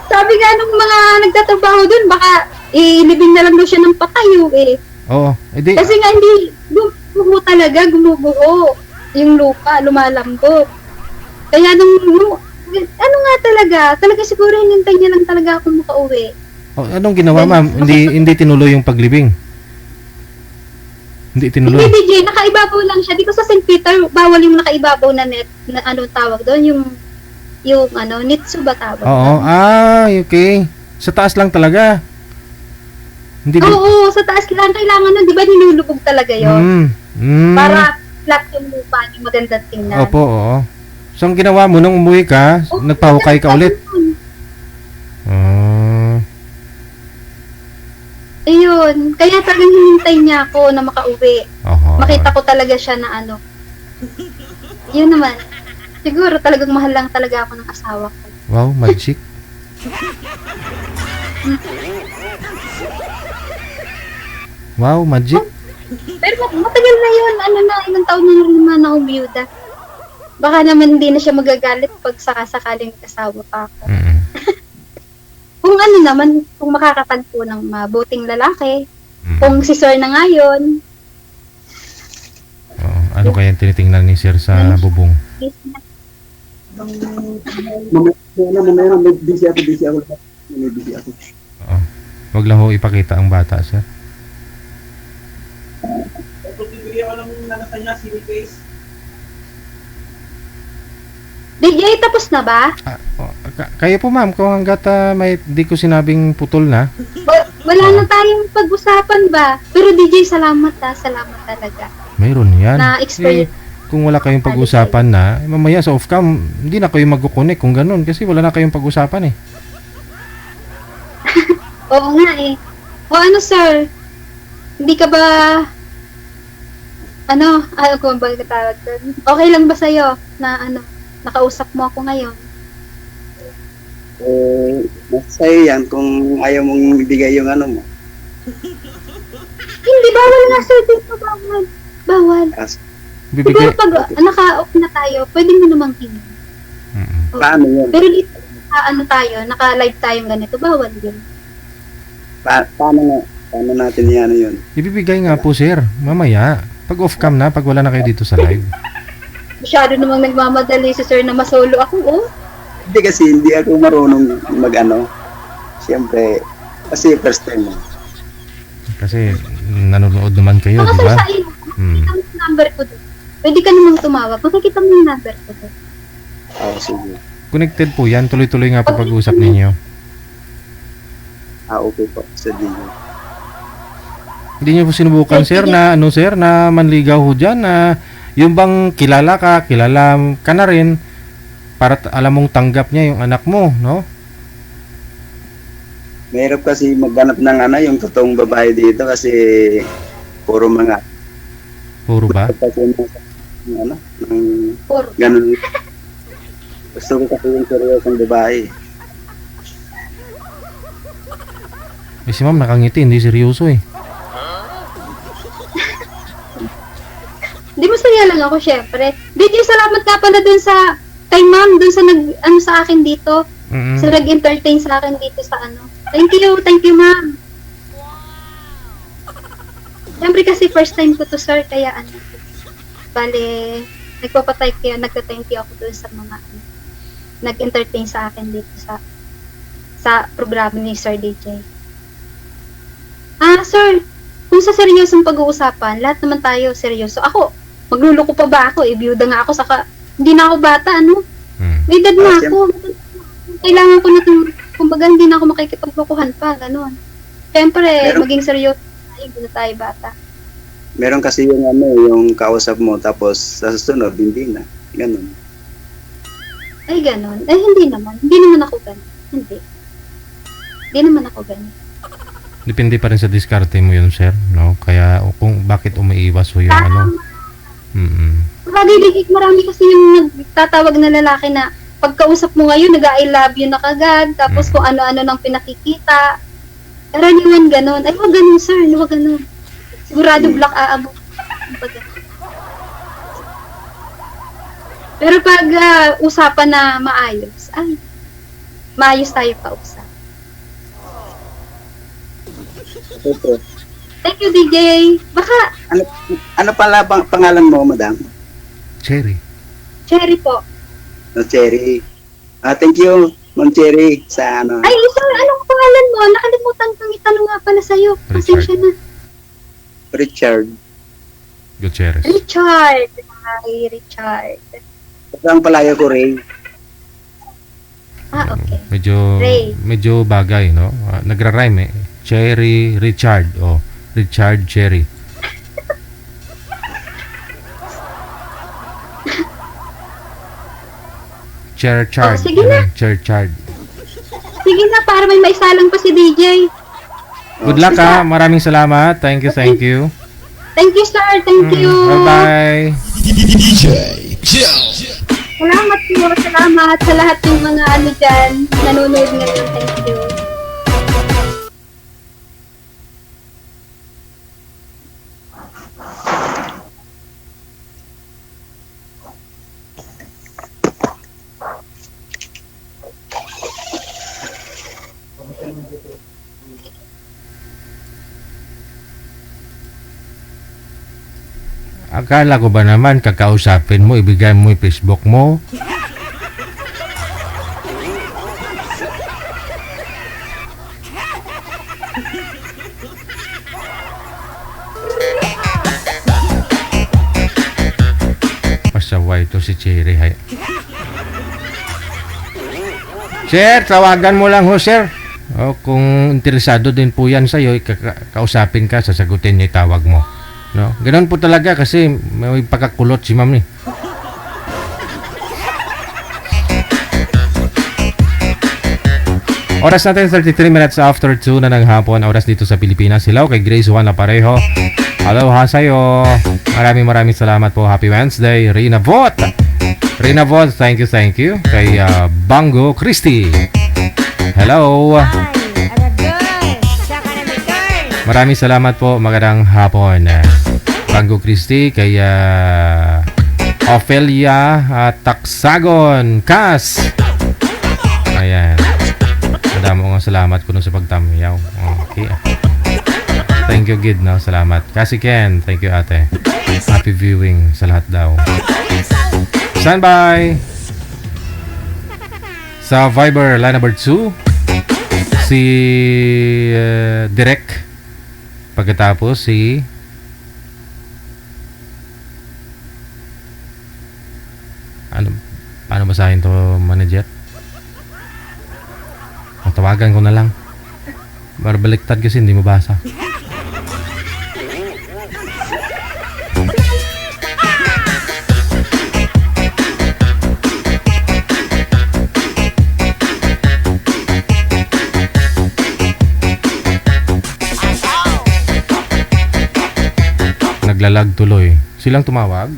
Sabi nga nung mga nagtatrabaho doon, baka ilibing na lang daw siya ng patayo eh. Oo. Edi, Kasi nga hindi, gumuguho talaga, gumuguho. Yung lupa, lumalambot. Kaya ano nga talaga siguro hinintay niya lang talaga ako makauwi. anong ginawa, ma'am? Hindi tinuloy yung paglibing. Hindi Hindi tinuloy. DJ, nakaibabaw lang siya. Dito sa St. Peter, bawal yung nakaibabaw na net, na ano tawag doon, yung nitsu ba tawag Oo. doon? Okay. Sa taas lang talaga. Hindi Oo, sa taas lang kailangan nun, di ba nilulubog talaga yon Para flat yung lupa, yung magandang tingnan. Opo, oo. So, ang ginawa mo nung umuwi ka, Oo, nagpahukay ka ulit. Ayun, kaya talagang hinintay niya ako na makauwi. Oho. Makita ko talaga siya na Yun naman. Siguro talagang mahal lang talaga ako ng asawa ko. Wow, magic. Wow, magic. Pero matagal na yun. Ilang taon na naman ako biyuda. Baka naman hindi na siya magagalit pag sakasakaling asawa pa ako. Mm-mm. Kung kung makakatagpo ng mabuting lalaki, Mm. kung si Sir na nga yun, Oo. Ano kaya yung tinitingnan ni Sir sa bubong? Mamaya, may busy ako. May busy ako. Oo. Wag lang ho ipakita ang bata, Sir. DJ, tapos na ba? Kayo po, ma'am, kung hanggat may di ko sinabing putol na. Wala na tayong pag-usapan ba? Pero DJ, salamat salamat talaga. Mayroon yan. Na-experience. Kung wala kayong pag-usapan na, mamaya sa off-cam, hindi na kayo mag-connect kung ganun. Kasi wala na kayong pag-usapan eh. Oo nga eh. O sir? Hindi ka ba... kung ba katawag doon? Okay lang ba sa'yo na nakausap mo ako ngayon? Masaya yan kung ayaw mong ibigay yung mo. Hindi, bawal nga sir dito, bawal. Bawal. As, Bibigay. Siguro pag naka-off na tayo, pwede mo namang tingin. Mm-mm. paano yun? Pero dito, ano tayo, naka-live tayong ganito, bawal yun. Paano nga? Paano natin yan yun? Ibibigay nga po, sir. Mamaya. Pag off-cam na, pag wala na kayo dito sa live. Masyado namang nagmamadali si sir na masolo ako, oh. Hindi kasi hindi ako marunong mag-ano. Siyempre, kasi first time mo. Kasi nanonood naman kayo, Baka di sir ba? sa iyo, Hmm. makikita mo yung number ko doon. Pwede ka namang tumawag. Makikita mo yung number ko doon. Oo, sige. Connected po yan. Tuloy-tuloy nga po pag-uusap ninyo. Okay po. Sa DJ. Hindi niyo po sinubukan, sir, na ano, sir, na manligaw ho dyan, na yung bang kilala ka na rin, para alam mong tanggap niya yung anak mo, no? Mahirap kasi maghanap ng yung totoong babae dito kasi puro mga Puro ba? kasi ng Puro. ganun. Gusto ko kasi yung seryosong babae. Eh, si ma'am nakangiti, hindi seryoso eh. Di masaya lang ako, syempre. DJ, salamat nga pala dun sa, kay ma'am, dun sa sa akin dito. Mm-mm. Sa nag-entertain sa akin dito sa ano. Thank you, ma'am. Siyempre kasi first time ko to, sir, kaya bale, nagpapatay kaya nagta-thank you ako dun sa mga nag-entertain sa akin dito sa programa ni Sir DJ. Sir, kung sa seryosong pag-uusapan, lahat naman tayo seryoso. Ako, magluluko pa ba ako? Biyuda nga ako, saka hindi na ako bata, ano? May edad na ako. Kailangan ko na kumbaga hindi na ako makikipaglokohan pa, gano'n. Siyempre, maging seryoso tayo, hindi na tayo bata. Meron kasi yung yung kausap mo tapos sa susunod hindi na. Ganun. Ay, gano'n. Hindi naman. Hindi naman ako gano'n. Hindi naman ako gano'n. Depende pa rin sa diskarte mo yun, sir, no? Kaya kung bakit umiiwas ho yung ano. Marami kasi yung nagtatawag na lalaki na pagkausap mo ngayon, nag-I love you na kagad, tapos kung ano-ano nang pinakikita. Karaniwan gano'n. Ay, wag gano'n, sir. Wag gano'n. Sigurado black aabot. Pero pag usapan na maayos, maayos tayo kausap. Ito. Thank you, DJ. Baka, Ano pala pangalan mo, madam? Cherry. Cherry po. No, Cherry. Thank you, Ma'am Cherry, sa Ay, sir, anong pangalan mo? Nakalimutan kong itanong nga pala sa'yo. Pasensya na. Richard. Gutierrez. Richard. Hi, Richard. Ang palayo ko, Ray. Okay. Ray. Medyo bagay, no? Nagra-rhyme eh. Cherry, Richard. Oh, Richard, Cherry. Cherchard. Sige na. Cherchard. Sige na, para may maisalang pa si DJ. Good luck ha. Maraming salamat. Thank you, thank you. Thank you, sir. Thank you. Bye-bye. Salamat po. Salamat sa lahat ng mga dyan. Nanonood ngayon. Thank you. Akala ko ba naman kakausapin mo, ibigay mo yung Facebook mo? Pasaway to si Cherry. Hay. Sir, tawagan mo lang ho, sir. O, kung interesado din po yan sa'yo, kausapin ka, sasagutin niya yung tawag mo. No? Ganun po talaga kasi may pagkakulot si ma'am ni. Oras natin 33 minutes after 2 na ng hapon. Oras dito sa Pilipinas. Hello kay Grace Juan na pareho. Hello ha sa'yo. Maraming salamat po. Happy Wednesday. Rina Vot. Thank you. Kay Bango Christy. Hello. Maraming salamat po. Magandang hapon. Bango Christy, kay Ophelia Taksagon Kas. Ayan. Madami kong salamat ko sa pagtamiyaw. Okay. Thank you, Gid, no? Salamat. Kasi Ken, thank you, ate. Happy viewing sa lahat daw. Standby! Sa Viber, line number 2, si Direk. Pagkatapos, si paano basahin to, manager? Tawagan ko na lang. Barbaliktad kasi hindi mabasa. Naglalag tuloy. Silang tumawag?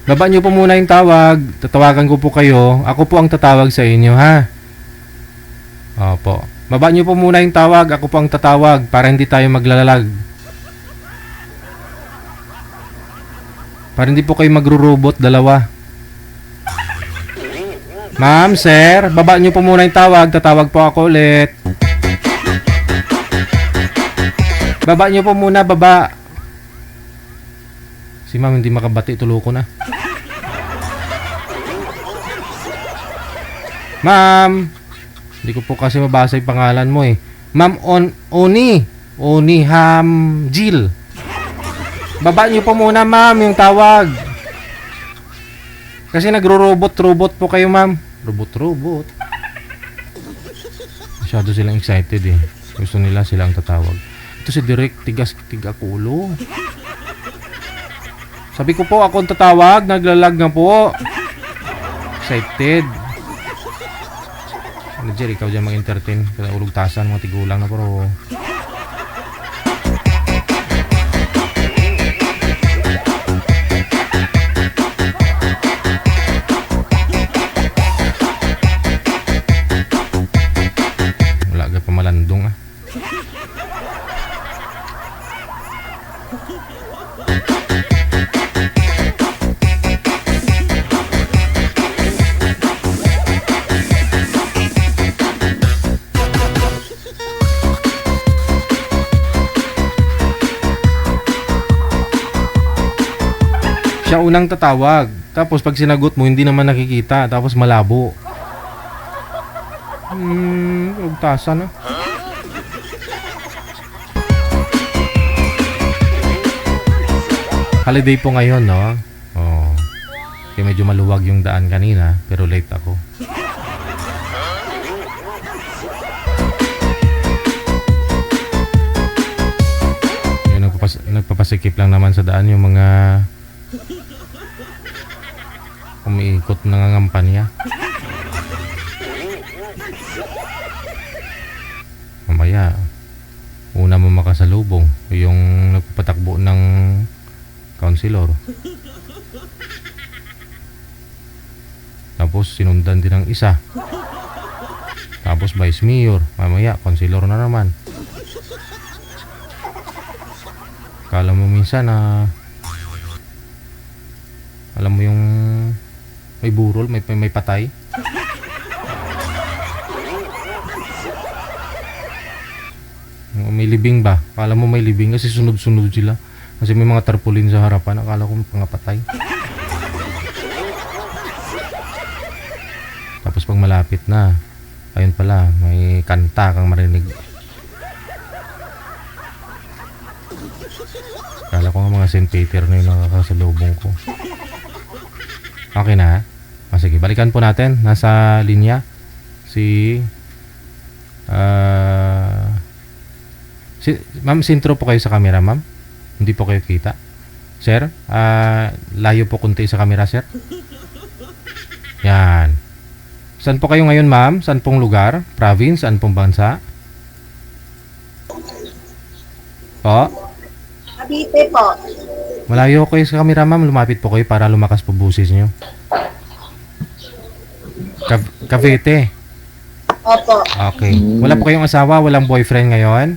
Baba nyo po muna yung tawag. Tatawagan ko po kayo. Ako po ang tatawag sa inyo, ha? Opo. Baba nyo po muna yung tawag. Ako po ang tatawag para hindi tayo maglalalag. Para hindi po kayo magro-robot dalawa. Ma'am, sir, baba nyo po muna yung tawag. Tatawag po ako ulit. Baba nyo po muna, baba. Si ma'am hindi makabati, tulo ko na. Ma'am, hindi ko po kasi mabasa yung pangalan mo eh. Ma'am Oni Hamjil. Baba nyo po muna, ma'am, yung tawag. Kasi nagro-robot po kayo, ma'am. Robot. Masyado silang excited eh. Gusto nila silang tatawag. Ito si Direk, tigas-tigakulo. Sabi ko po, ako ang tatawag. Naglalag na po. Excited. Jerry, ikaw dyan mag-entertain. Kaya ulugtasan, mga tigulang na pero. Wala ka pa malandong ah. Siya unang tatawag. Tapos pag sinagot mo, hindi naman nakikita. Tapos malabo. Ugtasan na. Holiday po ngayon, no? Oh. Kaya medyo maluwag yung daan kanina. Pero late ako. Yung nagpapasikip lang naman sa daan yung mga umiikot nangangampanya. Mamaya una mo makasalubong yung nagpapatakbo ng councilor. Tapos sinundan din ng isa. Tapos vice mayor. Mamaya councilor na naman. Kala mo minsan na alam mo yung may burol, may patay. May libing ba? Akala mo may libing kasi sunod-sunod sila. Kasi may mga tarpaulin sa harapan. Akala ko mga patay. Tapos pag malapit na, ayun pala, may kanta kang marinig. Akala ko nga mga St. Peter na yung nakakasalubong ko. Okay na ha? Sige, balikan po natin. Nasa linya si ma'am, sintro po kayo sa camera, ma'am. Hindi po kayo kita. Sir, layo po kunti sa camera, sir. Yan. Saan po kayo ngayon, ma'am? Saan pong lugar? Province? Saan pong bansa? Po? Cavite po. Malayo kayo sa camera, ma'am. Lumapit po kayo para lumakas po busis nyo. Cavite. Opo. Okay. Wala po kayong asawa? Walang boyfriend ngayon?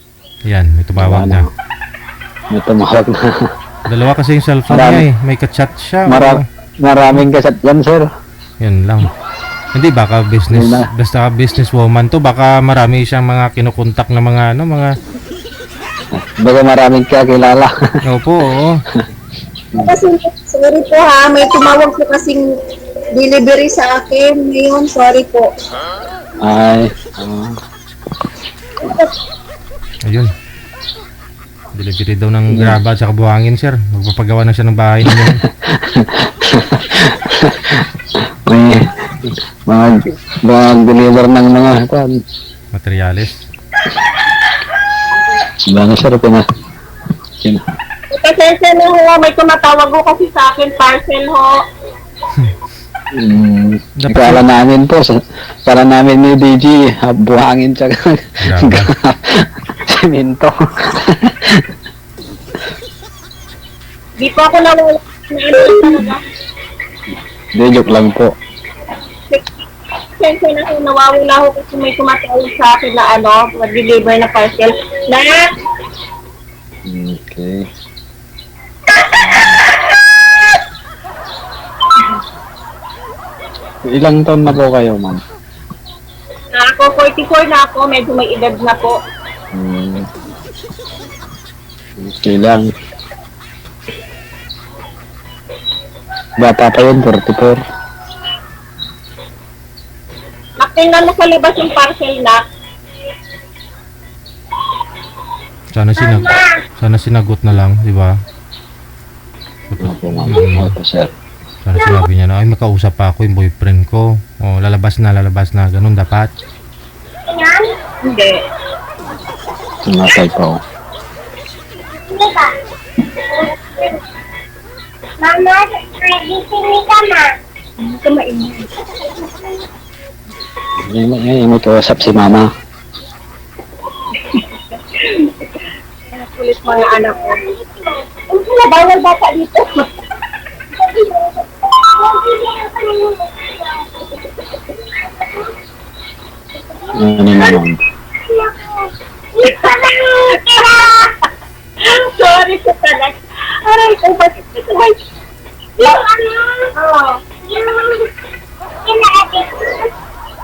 Yan, may tumawag na. May tumawag na. Dalawa kasi yung cellphone Marami. niya eh. May ka-chat siya. Maraming kasat yan, sir. Yan lang. Hindi, baka business, Yun na. basta businesswoman to, baka marami siyang mga kinukontak na mga ano, mga, Baga maraming kakilala. opo, oo. Kasi, sorry po ha, may tumawag po kasing delivery sa akin. Ngayon, sorry po. Ay, Ayun. Delivery daw ng graba at saka buhangin, sir. Magpapagawa na siya ng bahay ninyo. may deliver ng mga kwan. Materialis. Mga sir, Pasensya na ho, may tumatawag ho kasi sa akin, parcel ho. Kala namin po, kala namin ni DG, buhangin tsaka Graba. simento. Di po ako nawala. Talaga. Hindi, joke lang po. Pasensya na ho, nawawala ho kasi may tumatawag sa akin na mag-deliver na parcel. Okay. Ilang taon na po kayo, ma'am? Ako, 44 na ako, medyo may edad na po. Okay lang. Bata pa yun, 44. Tingnan mo sa labas yung parcel na. Sana sinagot na lang, di ba? Opo, ma'am. Opo, sir. Sana sinabi niya na, ay makausap pa ako yung boyfriend ko. O, lalabas na, ganun dapat. Hindi. Tumatay pa ako. Mama, gising ka na. Hindi ka mainit. Ngayon, may kausap si mama. Kulit mga anak ko. Ang sila, bawal bata dito. Ano naman? Sorry po talaga. Aray ko, bakit ito ba? Yung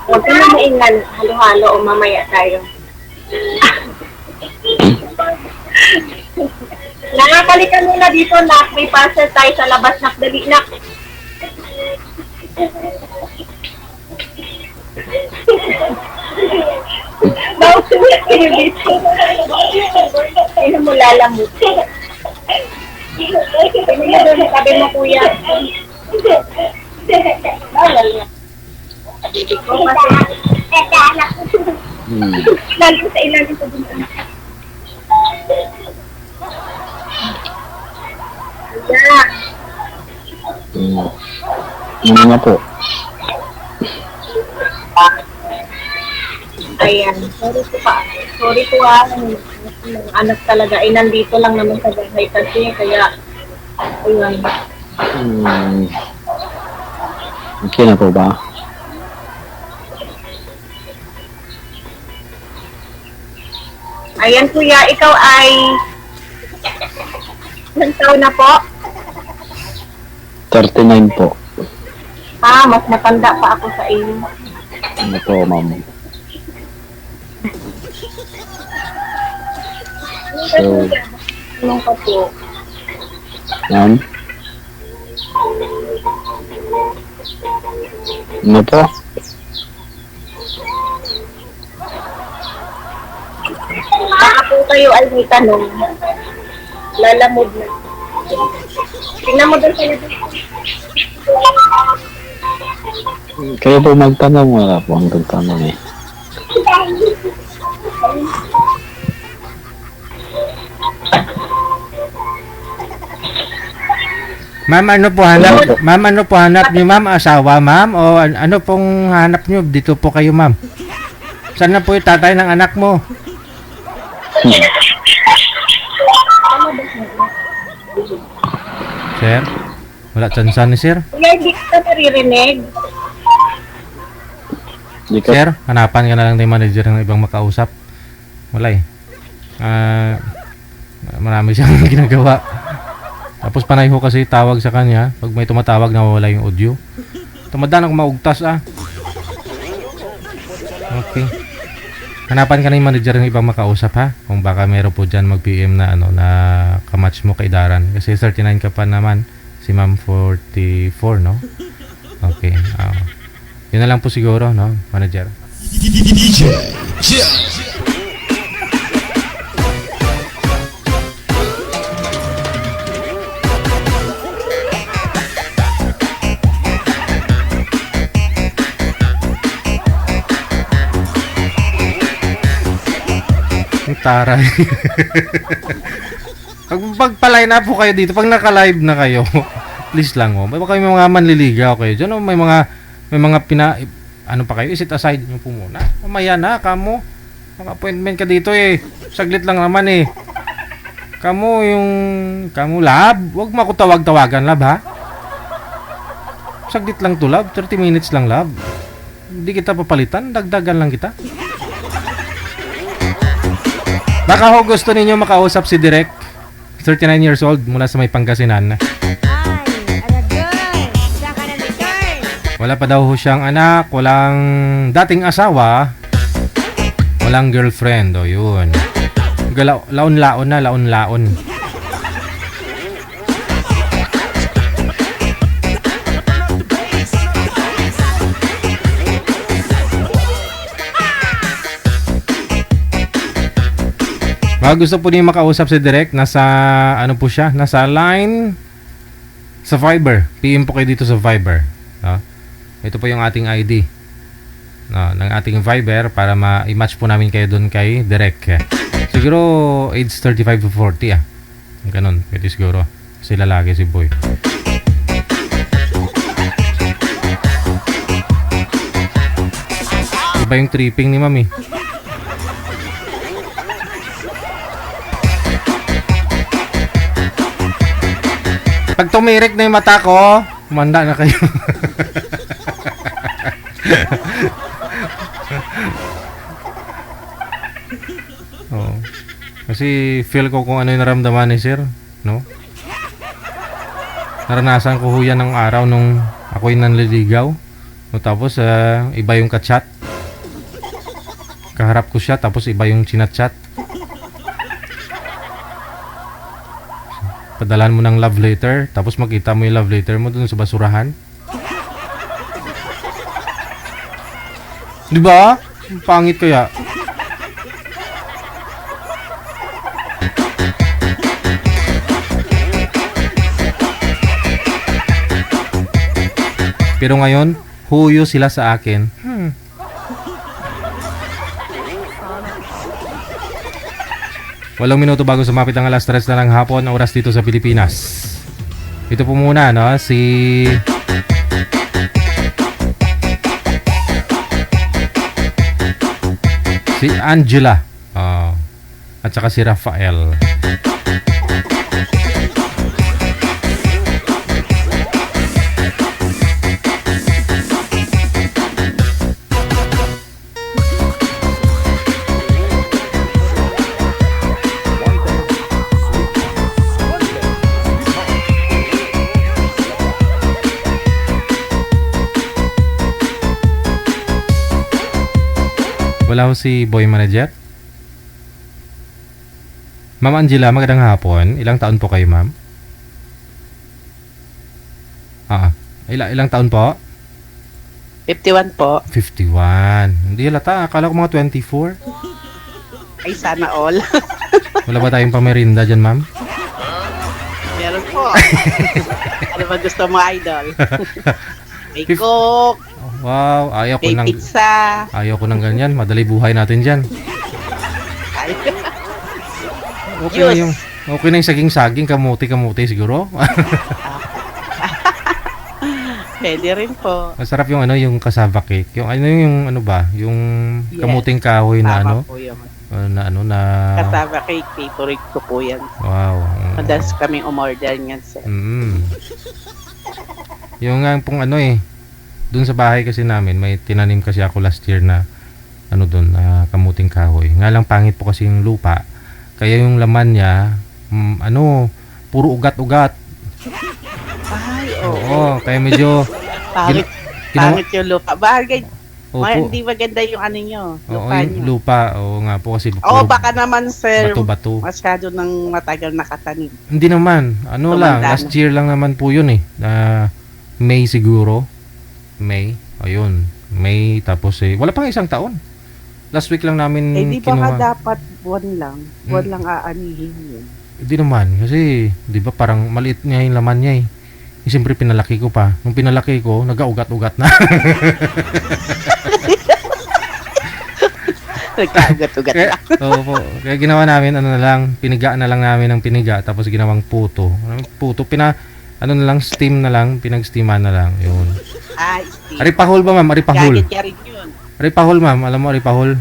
huwag ka na maingan. Halo-halo o mamaya tayo. Nakakalikan muna dito, nak. May parcel tayo sa labas, nak. Dali, nak. Nausulit kayo dito. Kaya mo lalamot. Kaya mo doon, sabi mo, kuya. Bawal na. Sabi ko, ilalim sa ilalim sa dun. Ano nga po? Ayan, sorry po ha, ng anak talaga, ay nandito lang naman sa bahay kasi, kaya, ayun. Okay na po ba? Ayan kuya, ikaw ay, ilang taon na po? 39 po. Mas matanda pa ako sa iyo. Ano po, ma'am? So, Anong ka po? ma'am? Ano po? Baka po kayo ay may tanong. Lalamod na. Tingnan mo doon kayo. Kayo po magtanong, wala po ang tanong eh. Ma'am, ano po hanap? Ma'am, ano po hanap niyo, ma'am? Asawa, ma'am? O ano pong hanap niyo? Dito po kayo, ma'am. Saan na po yung tatay ng anak mo? Sir? Wala tsansan ni sir? Kuya, hindi ka naririnig. Di ka, Sir, hanapan ka na lang ng manager ng ibang makausap. Wala eh. Marami siyang ginagawa. Tapos panay ho kasi tawag sa kanya. Pag may tumatawag, nawawala yung audio. Tumadaan ako maugtas Okay. Hanapan ka na yung manager ng ibang makausap ha. Kung baka meron po dyan mag-PM na na kamatch mo kay Daran. Kasi 39 ka pa naman. Si Ma'am 44, no? Okay. Yun na lang po siguro, no? Manager. DJ Jel. Taray. Pag-line up po kayo dito, pag naka-live na kayo, please lang may mga manliligaw kayo dyan, may mga ano pa kayo, isit aside nyo po muna. Mamaya na, kamo. Naka-appointment ka dito saglit lang naman Kamo lab, wag mo ako tawag-tawagan lab ha. Saglit lang to lab, 30 minutes lang lab. Hindi kita papalitan, dagdagan lang kita. Baka ho gusto ninyo makausap si Direk, 39 years old, mula sa may Pangasinan. Wala pa daw ho siyang anak, walang dating asawa, walang girlfriend, yun. Laon-laon na, laon-laon. Gusto po niyo makausap si Direk, nasa po siya, nasa line sa Viber. PM po kayo dito sa Viber. Ito po yung ating ID ng ating Viber para ma-match po namin kayo doon kay Direk. Siguro age 35 to 40 ganun, pwede siguro. Kasi lalaki si boy. Iba yung tripping ni Mami. Pag tumirik na yung mata ko, manda na kayo. Kasi feel ko kung ano yung naramdaman ni Sir, no? Naranasan ko ho yan ng araw nung ako'y nanliligaw. Tapos iba yung ka-chat. Kaharap ko siya, tapos iba yung chinat-chat. Padalan mo ng love letter, tapos makita mo yung love letter mo dun sa basurahan. Di ba? Pangit kaya. Pero ngayon, huyo sila sa akin. Walong minuto bago sumapit ang alas 3 na ng hapon ang oras dito sa Pilipinas. Ito po muna, no? Si Angela. At saka si Rafael. Wala ho si boy manager. Ma'am Angela, magandang hapon. Ilang taon po kayo, ma'am? Ilang taon po? 51 po. 51. Hindi halata. Akala ko mga 24. Ay, sana all. Wala ba tayong pamerinda dyan, ma'am? Meron po. Ano ba gusto mo, idol? May coke. Wow, ayaw ko ng pizza. Ayaw ko ng ganyan. Madali buhay natin diyan. Okay na yung saging kamuti siguro. Pwede rin po. Masarap yung yung cassava cake. Yung yung kamuting kahoy na cassava cake, favorite ko po yan. Wow. Madalas kami umorder niyan, sir. Yung nga pong doon sa bahay kasi namin, may tinanim kasi ako last year na kamuting kahoy. Nga lang pangit po kasi yung lupa. Kaya yung laman niya, puro ugat-ugat. Ay, Oo, kaya medyo Pangit, ginawa- pangit yung lupa. Bagay, Opo. hindi maganda yung ano nyo. Oo, Lupa yung nyo. lupa. Oo nga po kasi Oo, baka naman, sir, bato-bato. masyado ng matagal nakatanim. Hindi naman. Ano lang, Tumanda last na. year lang naman po yun eh. May siguro. May. Ayun. May tapos wala pang isang taon. Last week lang namin Eh, di baka kinuha. dapat buwan lang. Buwan lang aanihin yun. Hindi naman. Kasi, di ba parang maliit nga yung laman niya eh. Siyempre pinalaki ko pa. Nung pinalaki ko, nag-augat-ugat na. Nagkaugat-ugat Kaya, na. oo po. Kaya ginawa namin, piniga na lang namin ng piniga, tapos ginawang puto. Puto, steam na lang, pinag-steaman na lang. Yun. Ay, Steve. Aripahol ba, ma'am? Aripahol. Gagit ka rin yun. Aripahol, ma'am. Alam mo, aripahol?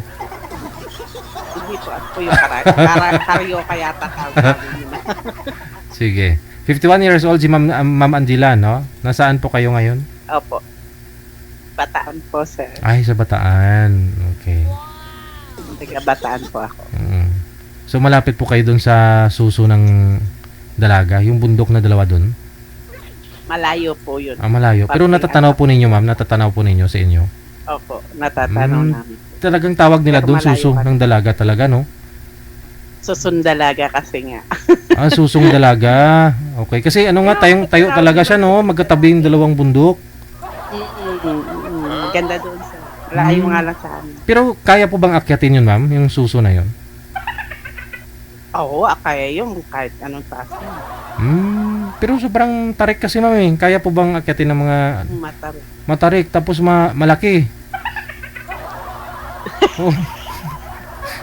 Hindi po, ako po yung karyo kaya tawag yun. Sige. 51 years old si Ma'am Angela, no? Nasaan po kayo ngayon? Opo. Bataan po, sir. Ay, sa Bataan. Okay. Taga Bataan po ako. So, malapit po kayo dun sa suso ng dalaga, yung bundok na dalawa dun? Malayo po yun. Malayo. Pero Pati, natatanaw po ninyo, ma'am? Natatanaw po ninyo sa inyo? Opo, natatanaw namin. Talagang tawag nila Pero dun, malayo suso pa. ng dalaga talaga, no? Susundalaga kasi nga. Susong dalaga. Okay. Kasi tayo talaga siya, no? Magkatabi yung dalawang bundok. Maganda doon, sir. Malayo nga lang sa amin. Pero kaya po bang akyatin yun, ma'am? Yung suso na yun? Oo, kaya yung kahit anong taas na. Pero sobrang tarik kasi, ma'am, eh. Kaya po bang akyatin ng mga Matari. matarik tapos malaki? Oh.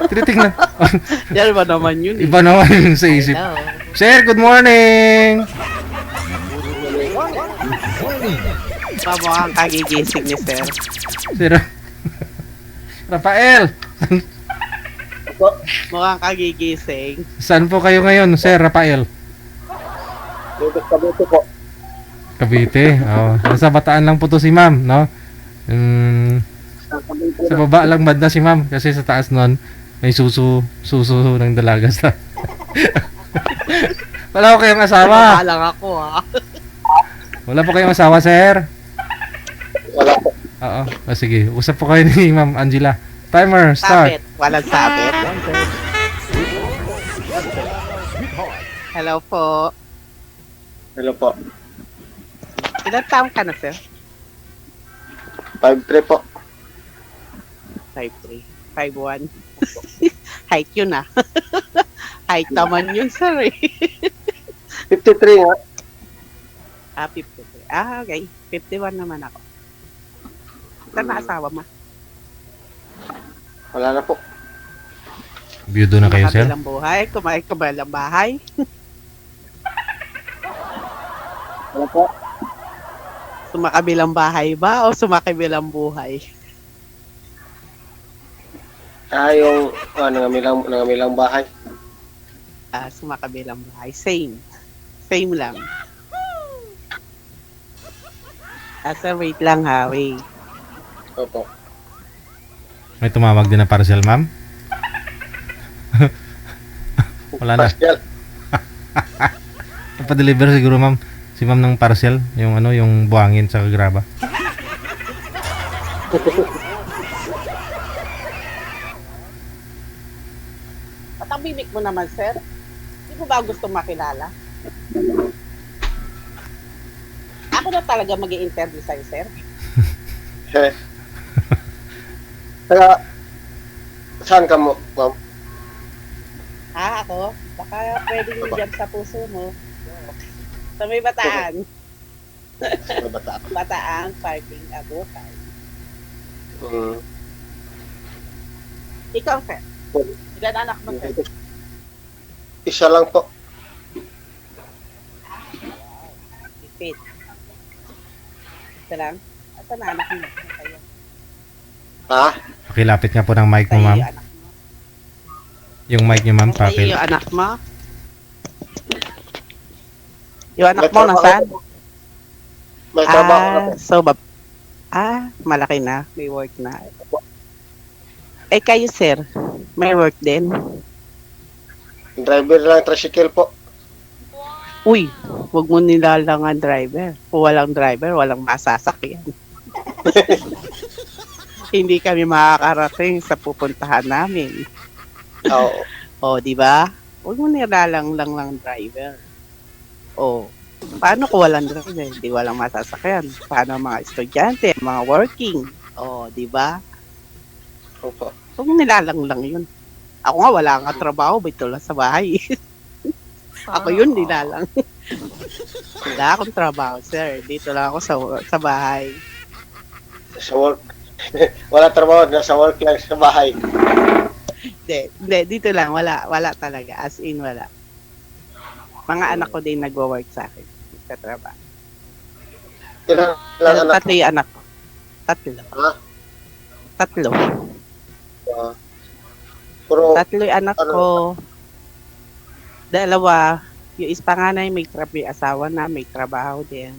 Tinitingnan. Yan ba naman yun? Iba naman yun sa isip. Hello. Sir, good morning! Mukhang kagigising ni sir. Sir Rafael! Mukhang kagigising. Saan po kayo ngayon, Sir Rafael? Kabute po. Cavite. Oh, nasa Bataan lang po to si ma'am, no? Sa baba lang banda si ma'am kasi sa taas nun may suso ng dalaga sa. Wala po kayong asawa. Wala lang ako, ha. Wala po kayong asawa, sir. Wala po. Oo. Sige, usap po kayo ni Ma'am Angela. Timer, start. Sabit. Walang sabit. Hello po. Hello po. Ilan taong ka na, sir? 5'3 po. 5'3". 5'1". Height yun, ah. Height naman yun, sir, eh. 53 ha. 53. Okay. 51 naman ako. Saan na asawa mo? Wala na po. Biyudo na kayo, sir? Kumakabilang buhay? Kumabilang bahay? Wala po. Sumakabilang bahay ba o sumakabilang buhay? Yung nangamilang bahay. Sumakabilang bahay. Same. Same lang. Sir, wait lang ha. Wait. Opo. May tumawag din na parcel, ma'am? Wala na. Pascal. Pa-deliver siguro, ma'am. Si ma'am ng parcel, yung yung buhangin sa graba. At ang bibig mo naman, sir? Hindi mo ba gusto makilala? Ako na talaga mag-i-interview sa'yo, sir. Kaya, saan ka mo, ma'am? Ako? Baka pwede yung dyan sa puso mo. Sa may Bataan. Sa bata. Bataan, parking, Abukay. Ikaw, sir. Ilan anak mo, sir? Isa lang po. Ipit. Isa lang? Asa na anak mo? Kayo. Ha? Pakilapit nga po ng mic mo, ma'am. Kayo, anak mo. Yung mic niyo, ma'am, Kayo, pakil. yung anak mo. Yung anak May mo, trabaho nasaan? po. May trabaho na po. Malaki na. May work na. Kayo, sir, may work din? Driver lang tricycle po. Uy, huwag mo nilalangan driver. Kung walang driver, walang masasakyan. Hindi kami makakarating sa pupuntahan namin. Oo. O, di ba? Huwag mo nilalang lang driver. O, paano kung walang driver? Hindi walang masasakyan. Paano mga estudyante, mga working? O, di ba? Opo. Huwag mo nilalang lang yun. Ako nga, wala nga trabaho. Bito lang sa bahay. Ako yun, nilalang. Wala akong trabaho, sir. Dito lang ako sa bahay. Sa work. Wala trabaho, nasa work lang sa bahay. Hindi, dito lang. Wala talaga. As in, wala. Mga anak ko din nagwo-work sa akin. Sa trabaho. Ilan anak? Tatlo yung anak ko. Tatlo. Ha? Tatlo. Puro, Tatlo yung anak ko. Dalawa. Yung panganay may asawa na, may trabaho din.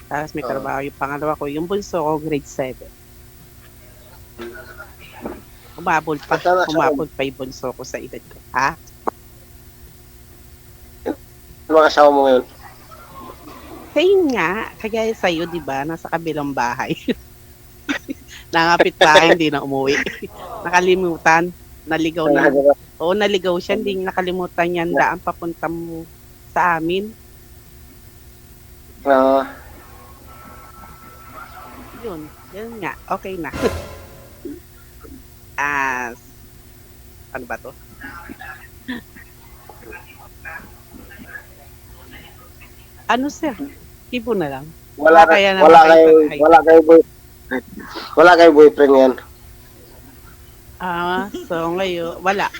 Tapos may trabaho yung pangalawa ko. Yung bunso ko, grade 7. Umabol pa yung bunso ko sa edad ko. Ha? ano mga asawa mo ngayon? Sa'yo nga, kagaya sa'yo, di ba, nasa kabilang bahay. Nangapit bahay, hindi na umuwi. Nakalimutan, naligaw na. Oo, naligaw siya, hindi nakalimutan yan daan papunta mo sa amin. Yun nga, okay na. Ano ba to? Ano sir? Kibo na lang. Wala kayo boyfriend yan. So ngayon, wala.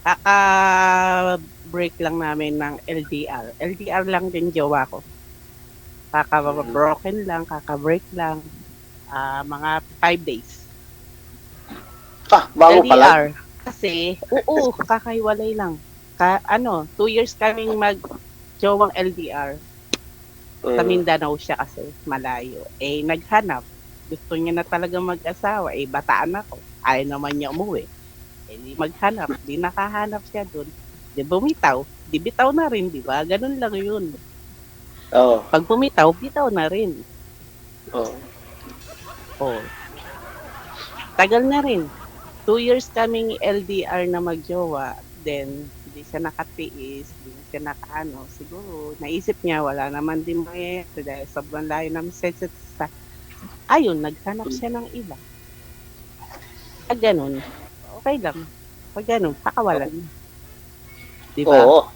Kaka-break lang namin ng LDR. LDR lang din jowa ko. Kaka-broken lang, kaka-break lang. Mga 5 days. Bago pa lang. LDR. Kasi, kakahiwalay lang. 2 years kaming mag-jowang LDR. Sa Mindanao siya kasi, malayo. Naghanap. Gusto niya na talaga mag-asawa. Bataan ako. Ayaw naman niya umuwi. Di maghanap. Di nakahanap siya dun. Di bumitaw. Di bitaw na rin, di ba? Ganun lang yun. Oo. Pag bumitaw, bitaw na rin. Oo. Tagal na rin. 2 years kaming LDR na magjowa. Then, hindi siya nakatiis. Hindi siya nakaano. Siguro, naisip niya, wala naman din mangyayari. Dahil sobrang layo namin sa ayun, naghanap siya ng iba. Pag ganun, okay lang. Pag ganun, pakawalan. Diba? Oo.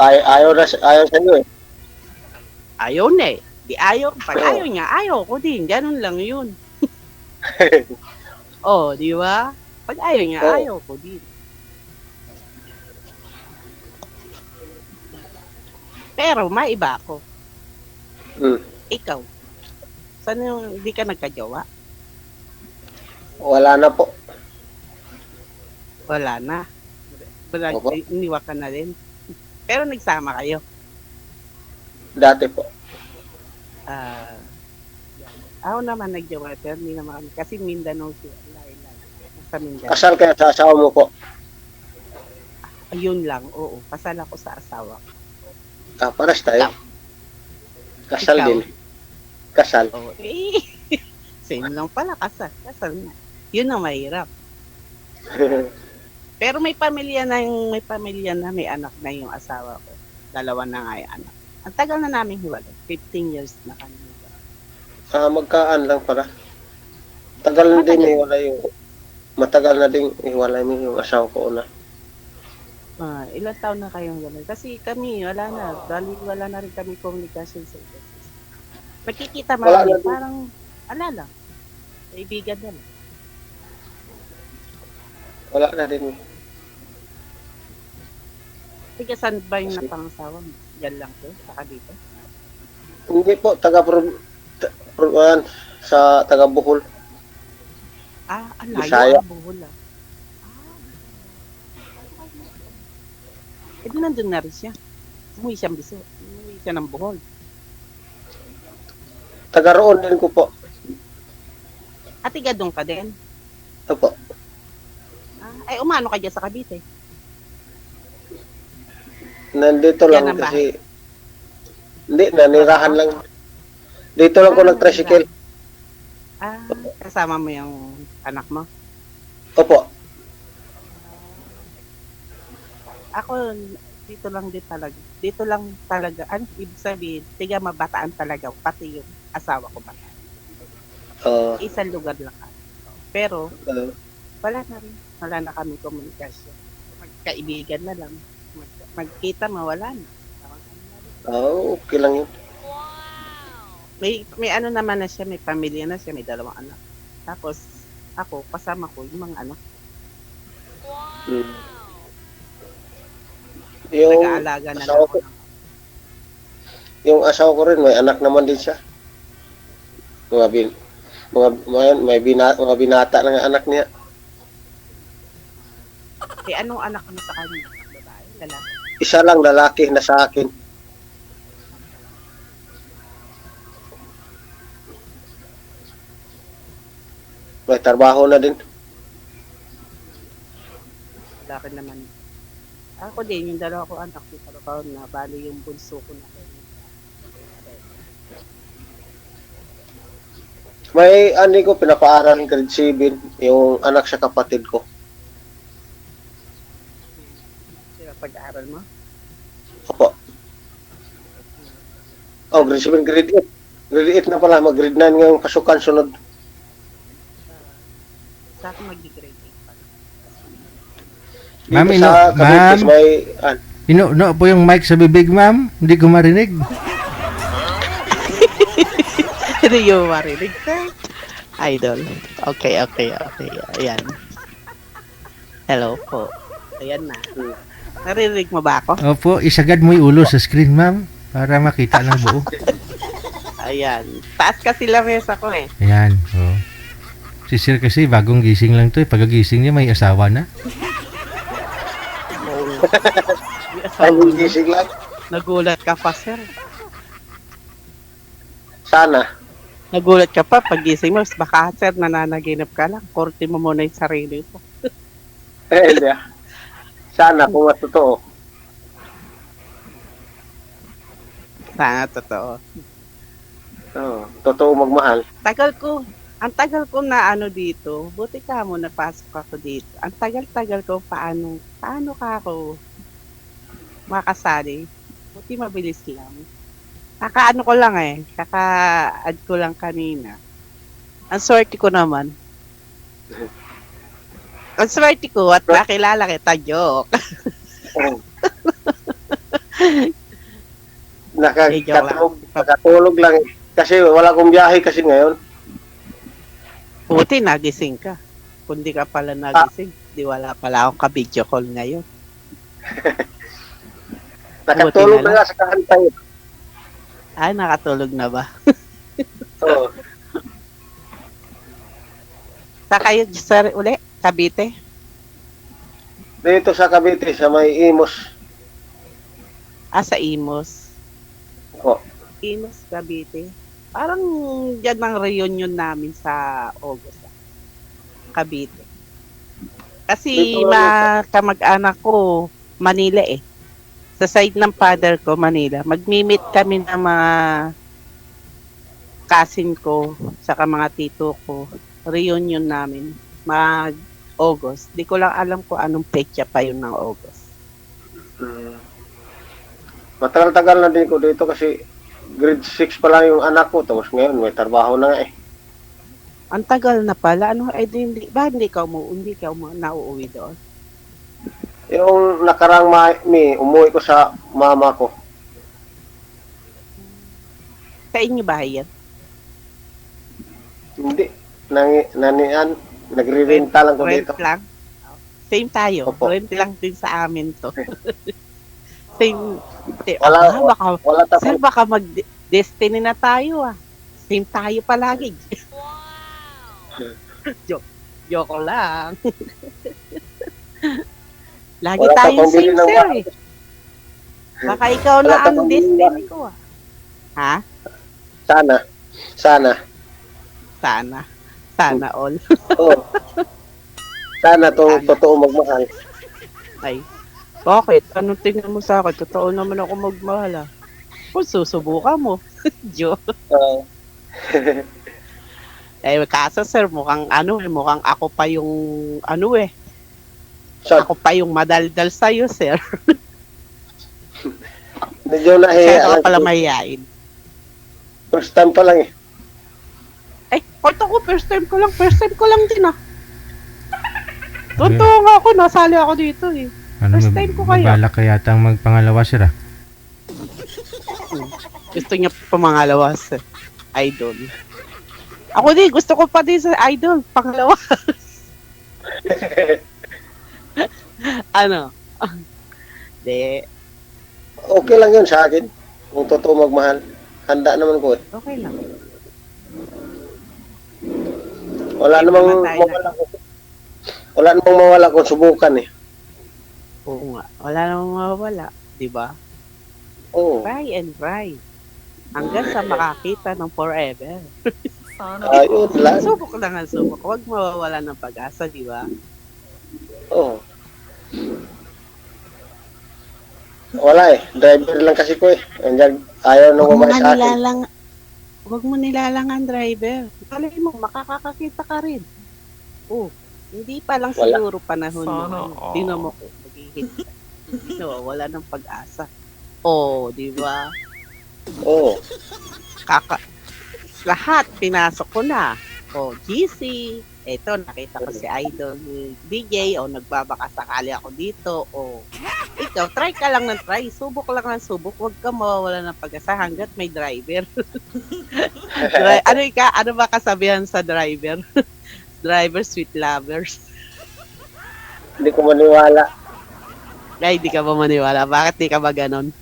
Ayaw sa iyo eh. Ayaw na eh. Di ayaw. Pag ayaw niya, ayaw ko din. Ganun lang yun. Di ba? Pag ayaw niya, ayaw ko din. Pero maiba ako. Ikaw. Saan yung hindi ka nagkajowa? Wala na po. Wala na. Iniwa ka na din. Pero nagsama kayo. Dati po. Ako naman nagjowa. Pero hindi naman kami. Kasi Mindanao siya. Sa Mindanao. Kasal kaya sa asawa mo po? Ayun lang. Oo. Kasal ako sa asawa. Paras tayo. Kasal Ikaw? din. Kasal. Same lang pala. Kasal na. Yun ang mahirap. Pero may pamilya na, may anak na yung asawa ko. 2 na nga yung anak. Ang tagal na namin hiwalay. 15 years na kami. Magkaan lang para. Matagal na din hiwalay mo yung asawa ko una. Ilang taon na kayong gano'n? Kasi kami, wala na. Dahil wala na rin kami communication sa isa't isa. Magkikita marami, parang, lang. Kaibigan na lang. Wala na rin. Tiga saan ba yung napangasawa mo? Diyan lang to, saka dito? Hindi po, sa taga Bohol. Layo ang Bohol di nandun na rin siya. Umuwi siyang biso. Umuwi siya ng Bohol. Taga roon din ko po. Tiga doon ka din? Opo. Umano ka dyan sa Cavite? Nandito Yan lang ang bahay. kasi, hindi, nanirahan lang. Dito lang ko nag-tricycle. Kasama mo yung anak mo? Opo. Ako, dito lang din talaga. Dito lang talaga. Ano ibig sabihin? Tiga mabataan talaga. Pati yung asawa ko bata. Isang lugar lang kami. Pero, wala na rin. Wala na kami komunikasyon. Magkaibigan na lang. Magkita mo, wala na. Okay lang yun. May ano naman na siya, may pamilya na siya, may 2 anak. Tapos, ako, kasama ko yung mga anak. Yung Nag-aalaga na lang asawa ako. ko, yung asawa ko rin, may anak naman din siya. Mga binata ng anak niya. Anong anak mo sa kanya? Babae, lalaki? Isa lang lalaki na sa akin. May trabaho na din. Lalaki naman. Ako din, yung 2 ko anak, may trabaho na. Bali yung bunso ko na. May ani ko pinapaaral ng grade 7, yung anak sa kapatid ko. Sila pag-aaral mo? Opo. Oh, grade 7, grade 8. Grade 8 na pala, mag-grade 9 ngayong pasukan sunod. Sa akin mag-grade 8 pa. Ma'am, Dito sa Cavite, may ino po yung mic sa bibig, ma'am. Hindi ko marinig. Hindi yung marinig ka. Idol. Okay. Ayan. Hello po. Ayan na. Narinig mo ba ako? Opo, isagad mo yung ulo sa screen, ma'am. Para makita ng buo. Ayan. Taas kasi lamesa ko eh. Ayan. Oh. Si Sir kasi bagong gising lang to. Pagkagising niya may asawa na. bagong gising lang. Nagulat ka pa, sir. Sana. Nagulat ka pa pag gising mo. Baka, sir, nananaginip ka lang. Korte mo muna yung sarili mo. Hindi. Sana kung totoo. Sana totoo. Totoo magmahal. Ang tagal ko na ano dito, buti ka mo napasok ako dito. Ang tagal-tagal ko paano ka ako makasali. Buti mabilis lang. Kaka-ano ko lang kaka-add ko lang kanina. Ang swerte ko naman. Ang swerte ko at nakilala kita, joke. Nakatulog lang kasi wala akong biyahe kasi ngayon. Buti nagising ka. Kung di ka pala nagising, di wala pala akong ka-video call ngayon. Nakatulog na nga sa kahantay. Ay, nakatulog na ba? Oo. Sa kayo, sir, uli? Cavite? Dito sa Cavite, sa may Imos. Sa Imos. Oo. Imos, Cavite. Parang dyan ang reunion namin sa August. Cavite. Kasi kamag-anak ko, Manila eh. Sa side ng father ko, Manila. Mag-meet kami ng mga cousin ko, saka mga tito ko. Reunion namin. Mag-August. Di ko lang alam kung anong petsa pa yun ng August. Matagal-tagal na din ko dito kasi grade 6 pa lang yung anak ko. Tapos ngayon, may trabaho na nga eh. Ang tagal na pala. Hindi ka nauuwi doon? Yung nakarang umuwi ko sa mama ko. Sa inyo bahay yan? Hindi. Nagre-renta lang ko dito. Rent lang? Same tayo. Opo. Rent lang din sa amin to. Same. Sir, baka mag-destiny na tayo ah. Same tayo palagi. Joke lang. Lagi tayong same, sir eh. Baka ikaw na ang destiny ko ah. Ha? Sana all. Oo. Sana totoo magmahal. Ay. Bakit? Anong tingin mo sa akin? Totoo naman ako magmahal ah. Kung susubukan mo. Joke. Eh, kaso sir, mukhang mukhang ako pa yung Shot. Ako pa yung madaldal sa'yo, sir. Medyo Kaya nahiya ka lang. pala mayayain. First time pa lang eh. Ay, kahit ako, first time ko lang din ah. Totoo nga ako, nasali ako dito eh. First time ko kayo. Balak ka yatang magpangalawa sir ah. Gusto niya pamangalawa sir. Idol. Ako din, gusto ko pa din sa idol, pangalawa. Ano? De, Okay lang yun sa akin. Kung totoo magmahal. Handa naman ko eh. okay lang. Wala namang Mamatay na. wala namang mawala kung subukan eh. Oo nga, wala namang mawawala, di ba? Oo. Try and try. Hanggang sa makakita ng forever. Ayun lang. Subok lang ang subok. Huwag mawawala ng pag-asa, di ba? Oo. Wala eh. Driver lang kasi ko eh. Andyan, ayaw nang Huwag mo umay sa akin. Huwag mo nilalang ang driver. Kalay mo, makakakita ka rin. Oh, hindi pa lang Wala. siguro panahon mo. Tingnan mo kung maghihit ka. Wala ng pag-asa. Oh, di ba? Oo. Lahat pinasok ko na. O, GC. Eto, nakita ko si Idol DJ. O, nagbabaka sakali ako dito. O, ikaw, try ka lang ng try. Subok lang ng subok. Huwag ka mawawala ng pag-asa hanggat may driver. Ano ba kasabihan sa driver? Driver, sweet lovers. Hindi ko maniwala. Ay, di ka ba maniwala? Bakit di ka ba ganon?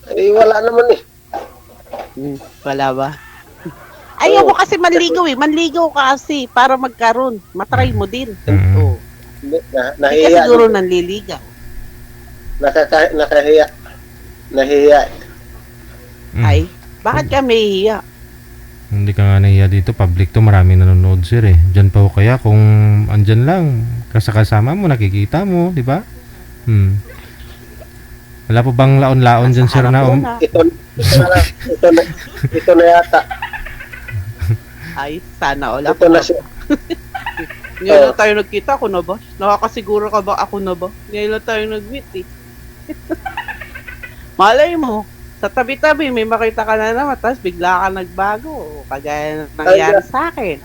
Eh, wala naman eh. Wala ba? Ayaw mo kasi manligaw eh. Manligaw ka kasi para magkaroon. Matry mo din. Oo. Hindi, Hindi ka nahihiya. siguro nanliligaw. Nakahiya. Nahihiya. Ay, bakit ka may hiya? Hindi ka nga nahiya dito, public to, marami nanonood sir eh. Diyan pa ho kaya kung andyan lang, kasama mo, nakikita mo, di ba? Wala po bang laon-laon dyan sir na Ito na yata. Ay, sana all Ito na siya. Ngayon lang tayo nagkita, ako na ba? Nakakasiguro ka ba ako na ba? Ngayon lang tayo nag-meet eh. Malay mo, sa tabi-tabi may makita ka na naman, tapos bigla ka nagbago. Kagaya ng nangyari sa akin.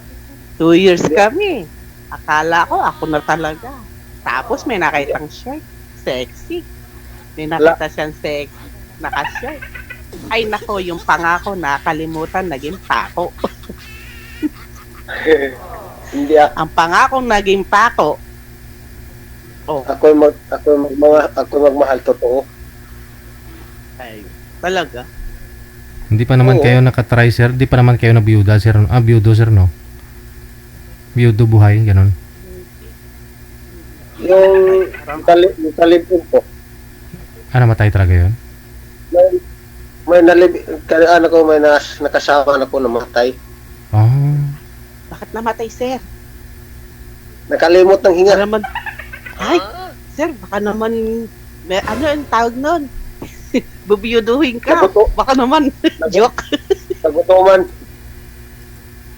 2 years kami. Akala ko, ako na talaga. Tapos may nakitang shirt. Sexy. May nakita siyang sexy. Naka-shirt. Ay nako, yung pangako nakalimutan, naging pako. Hindi Ang pangakong naging pako. Oh, ako magmahal totoo. ay, talaga. Hindi pa naman Oo. kayo nakatry sir, hindi pa naman kayo nabiyuda sir, biyudo sir no? Biyudo buhay, ganun. Yung talibin ko. Namatay talaga yun? May nakasama na ko namatay. Oh. Bakit namatay, sir? Nakalimot ng hinga. Baka naman, ay, sir, baka naman, ano ang tawag nun? Bubiyuduhin ka. Naguto. Baka naman, joke. Nagutuman.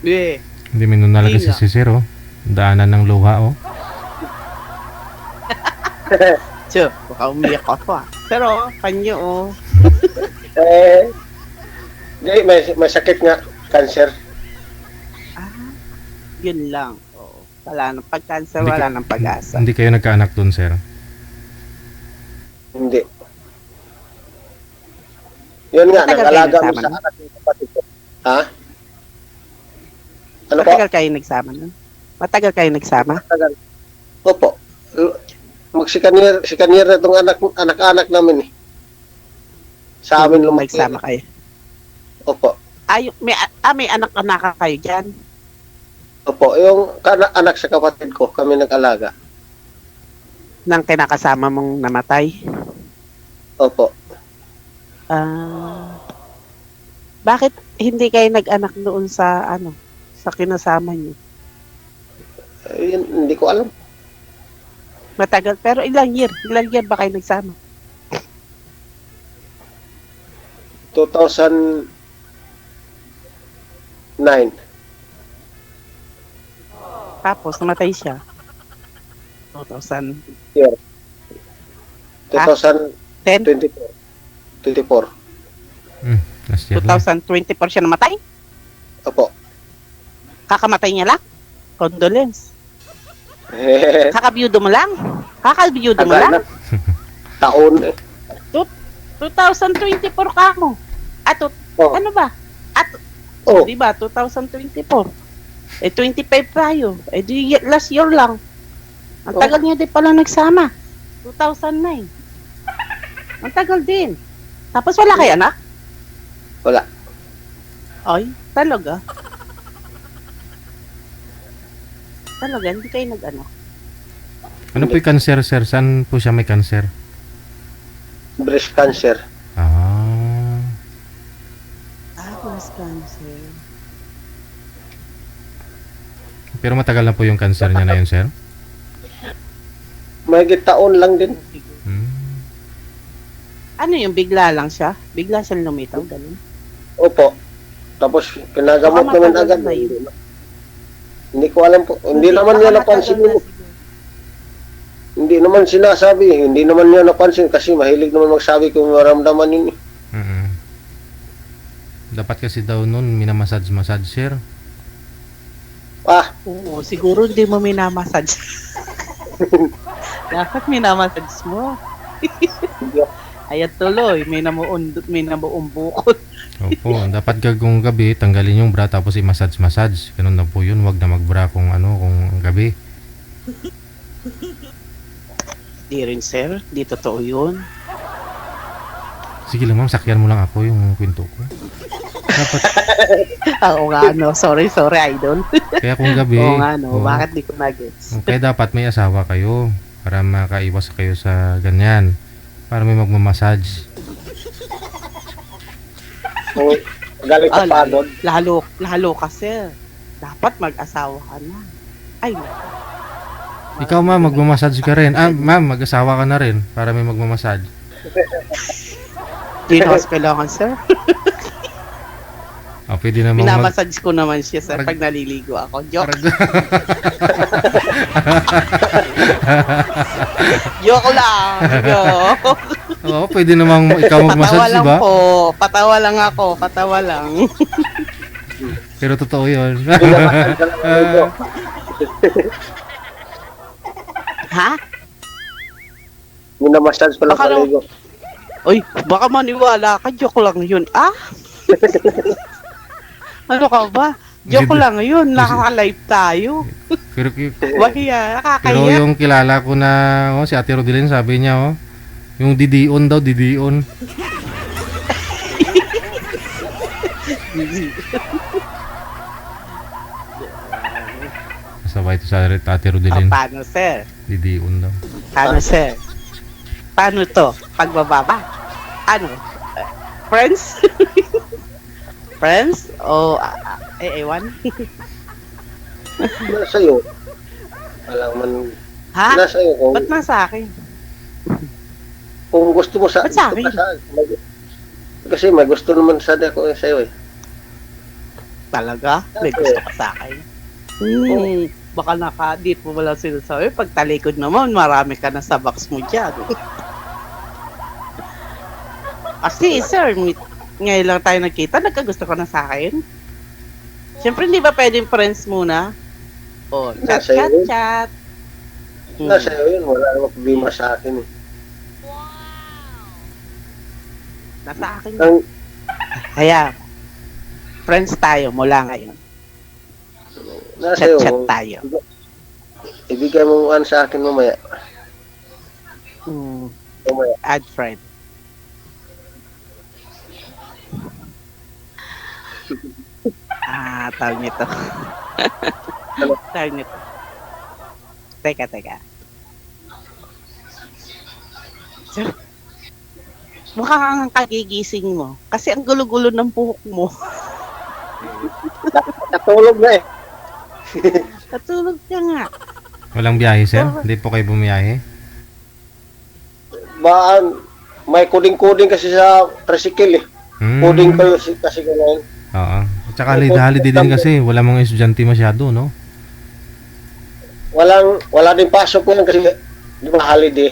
Eh, Hindi minunal kasi Hinga. si sir oh. Daanan ng luha oh. Tiyo, baka umiyak ako ah. Pero, kanyo oh. May sakit nga. Cancer. Yun lang. Oo. Wala nang pag-cancer, Hindi wala ka- nang pag-asa. Hindi kayo nagkaanak doon sir? Hindi. Yun nga, Matagal nag-alaga kayo mo sa nagsama anak ng kapatid ko. Ha? Ano po? Matagal kayo nagsama nun? Matagal kayo nagsama? Matagal. Opo. Si Kanier na itong anak-anak namin eh. Sa amin lumaki. Nagsama kayo. Opo. Ay, may anak-anak kayo dyan. Opo. Yung anak sa kapatid ko, kami nag-alaga. Nang kinakasama mong namatay. Opo. Bakit hindi kayo nag-anak doon sa sa kinasama niyo? Hindi ko alam. Matagal. Pero ilang year? Ilang year ba kayo nagsama? 2009. Tapos, namatay siya. 2000. Year. 2024. 24. Last year lang. 2024 siya namatay? Opo. Kakamatay niya lang? Condolence. Kakabiyudo mo lang? Kakabiyudo mo lang? Taon eh. 2024 ka mo. Ano ba? Di ba? 2024. 25 tayo. Last year lang. Ang tagal niya din pala nagsama. 2009. Ang tagal din. Tapos wala kayo anak? Wala. Ay, talaga? Talaga, hindi kayo nag-ano? Ano po yung cancer, sir? Saan po siya may cancer? Breast cancer. Breast cancer. Pero matagal na po yung cancer niya na yun, sir? May taon lang din. Ano yung bigla lang siya? Bigla siya lumitaw, ganun? Opo. Tapos pinagamot naman agad. Hindi ko alam po. Hindi naman niya napansin yun. Hindi naman sinasabi. Hindi naman niya napansin kasi mahilig naman magsabi kung maramdaman yun. Dapat kasi daw nun minamassage-massage, sir. Oo, siguro hindi mo minamassage. Dapat minamassage mo. Ayan tuloy, may namuong bukod. Opo, dapat gagong gabi, tanggalin yung bra tapos i-massage-massage. Ganun na po yun, wag na mag-bra kung gabi. Di rin sir, di totoo yun. Sige lang ma'am, sakyan mo lang ako yung kwento ko. Dapat. Oo nga sorry idol. Kaya kung gabi. Oo nga bakit di ko nagets? Kaya dapat may asawa kayo para makaiwas kayo sa ganyan. Para may magmamassage. Galing ka pa doon. Lalo kasi. Dapat mag-asawa ka na. Ay, ikaw ma'am, magmamassage ka rin. Ma'am, mag-asawa ka na rin para may magmamassage. Di na mas kailangan, sir. Pwede naman minamassage ko naman siya, sir, pag naliligo ako. Joke. Joke lang. Oo, pwede namang ikaw mag-massage, diba? Patawa lang ako. Patawa lang. Pero totoo yun. Ha? Minamassage pala sa ligo. Uy, baka maniwala ka. Joke lang yun. Ano ka ba? Joke lang yun. Nakaka-live tayo. Pero nakakaya. Yung kilala ko na si Ate Rodelin, sabi niya yung didion daw, didion. Sabay ito sa Ate Rodelin. Paano, sir? Didion daw. Paano, sir? Paano to? Pagbababa? Ano? Friends? Friends? O ewan? Nasa iyo. Alam man. Ha? Nasa iyo. Ba't nasa akin? Kung gusto mo ba't sa akin? Kasi may gusto naman sana ako sa iyo eh. Talaga? May gusto ka sa akin? Baka di mo wala sinasabi. Pag talikod naman, marami ka na sa box mo dyan. Kasi, sir, ngayon lang tayo nagkita, nagkagusto ka na sa akin? Siyempre, hindi ba pwedeng friends muna? Chat. Nasa iyo yun, wala namang problema sa akin eh. Nasa akin yun. Kaya, friends tayo mula ngayon. Chat tayo. Ibigay mo sa akin mamaya. Add friend. Tawag nito. Tawag nito. Teka. Sir, mukhang kagigising mo. Kasi ang gulo-gulo ng buhok mo. Natulog na eh. Natulog ka nga. Walang biyahe, sir? Hindi po kayo bumiyahe? May coding-coding kasi sa tricycle eh. Coding kayo kasi gano'n. Oo. At saka holiday din kasi, wala mga estudyante masyado, no? Wala din pasok ngayon kasi di ba holiday.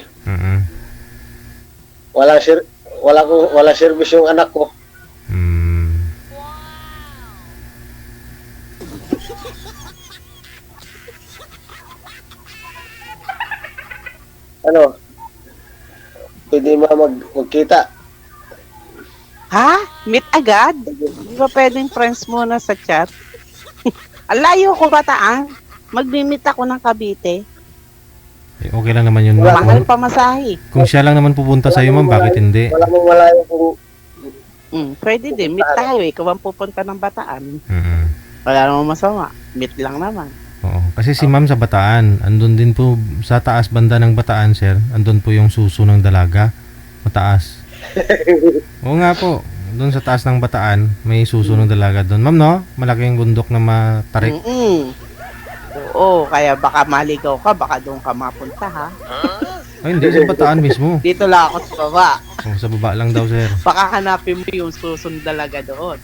Wala service yung anak ko. Ano? Pwede magkita. Ha? Meet agad? Di ba pwedeng friends muna sa chat? Alayo ko Bataan. Mag-meet ako ng Cavite. Eh, okay lang naman yun. Mahal pa masahe. Kung siya lang naman pupunta sa'yo, ma'am, bakit hindi? Wala mong malayo kung... Pwede din. Meet tayo eh. Ikaw ang pupunta ng Bataan. Wala namang masama. Meet lang naman. Oo. Kasi si ma'am sa Bataan, andun din po sa taas banda ng Bataan, sir. Andun po yung suso ng dalaga. Mataas. Oo nga po. Doon sa taas ng Bataan, may suso ng dalaga doon. Ma'am, no? Malaking bundok na matarik. Oo, kaya baka maligaw ka, baka doon ka mapunta, ha? Ay, hindi. Sa Bataan mismo. Dito lang ako sa baba. Oh, sa baba lang daw, sir. Baka hanapin mo yung susong dalaga doon.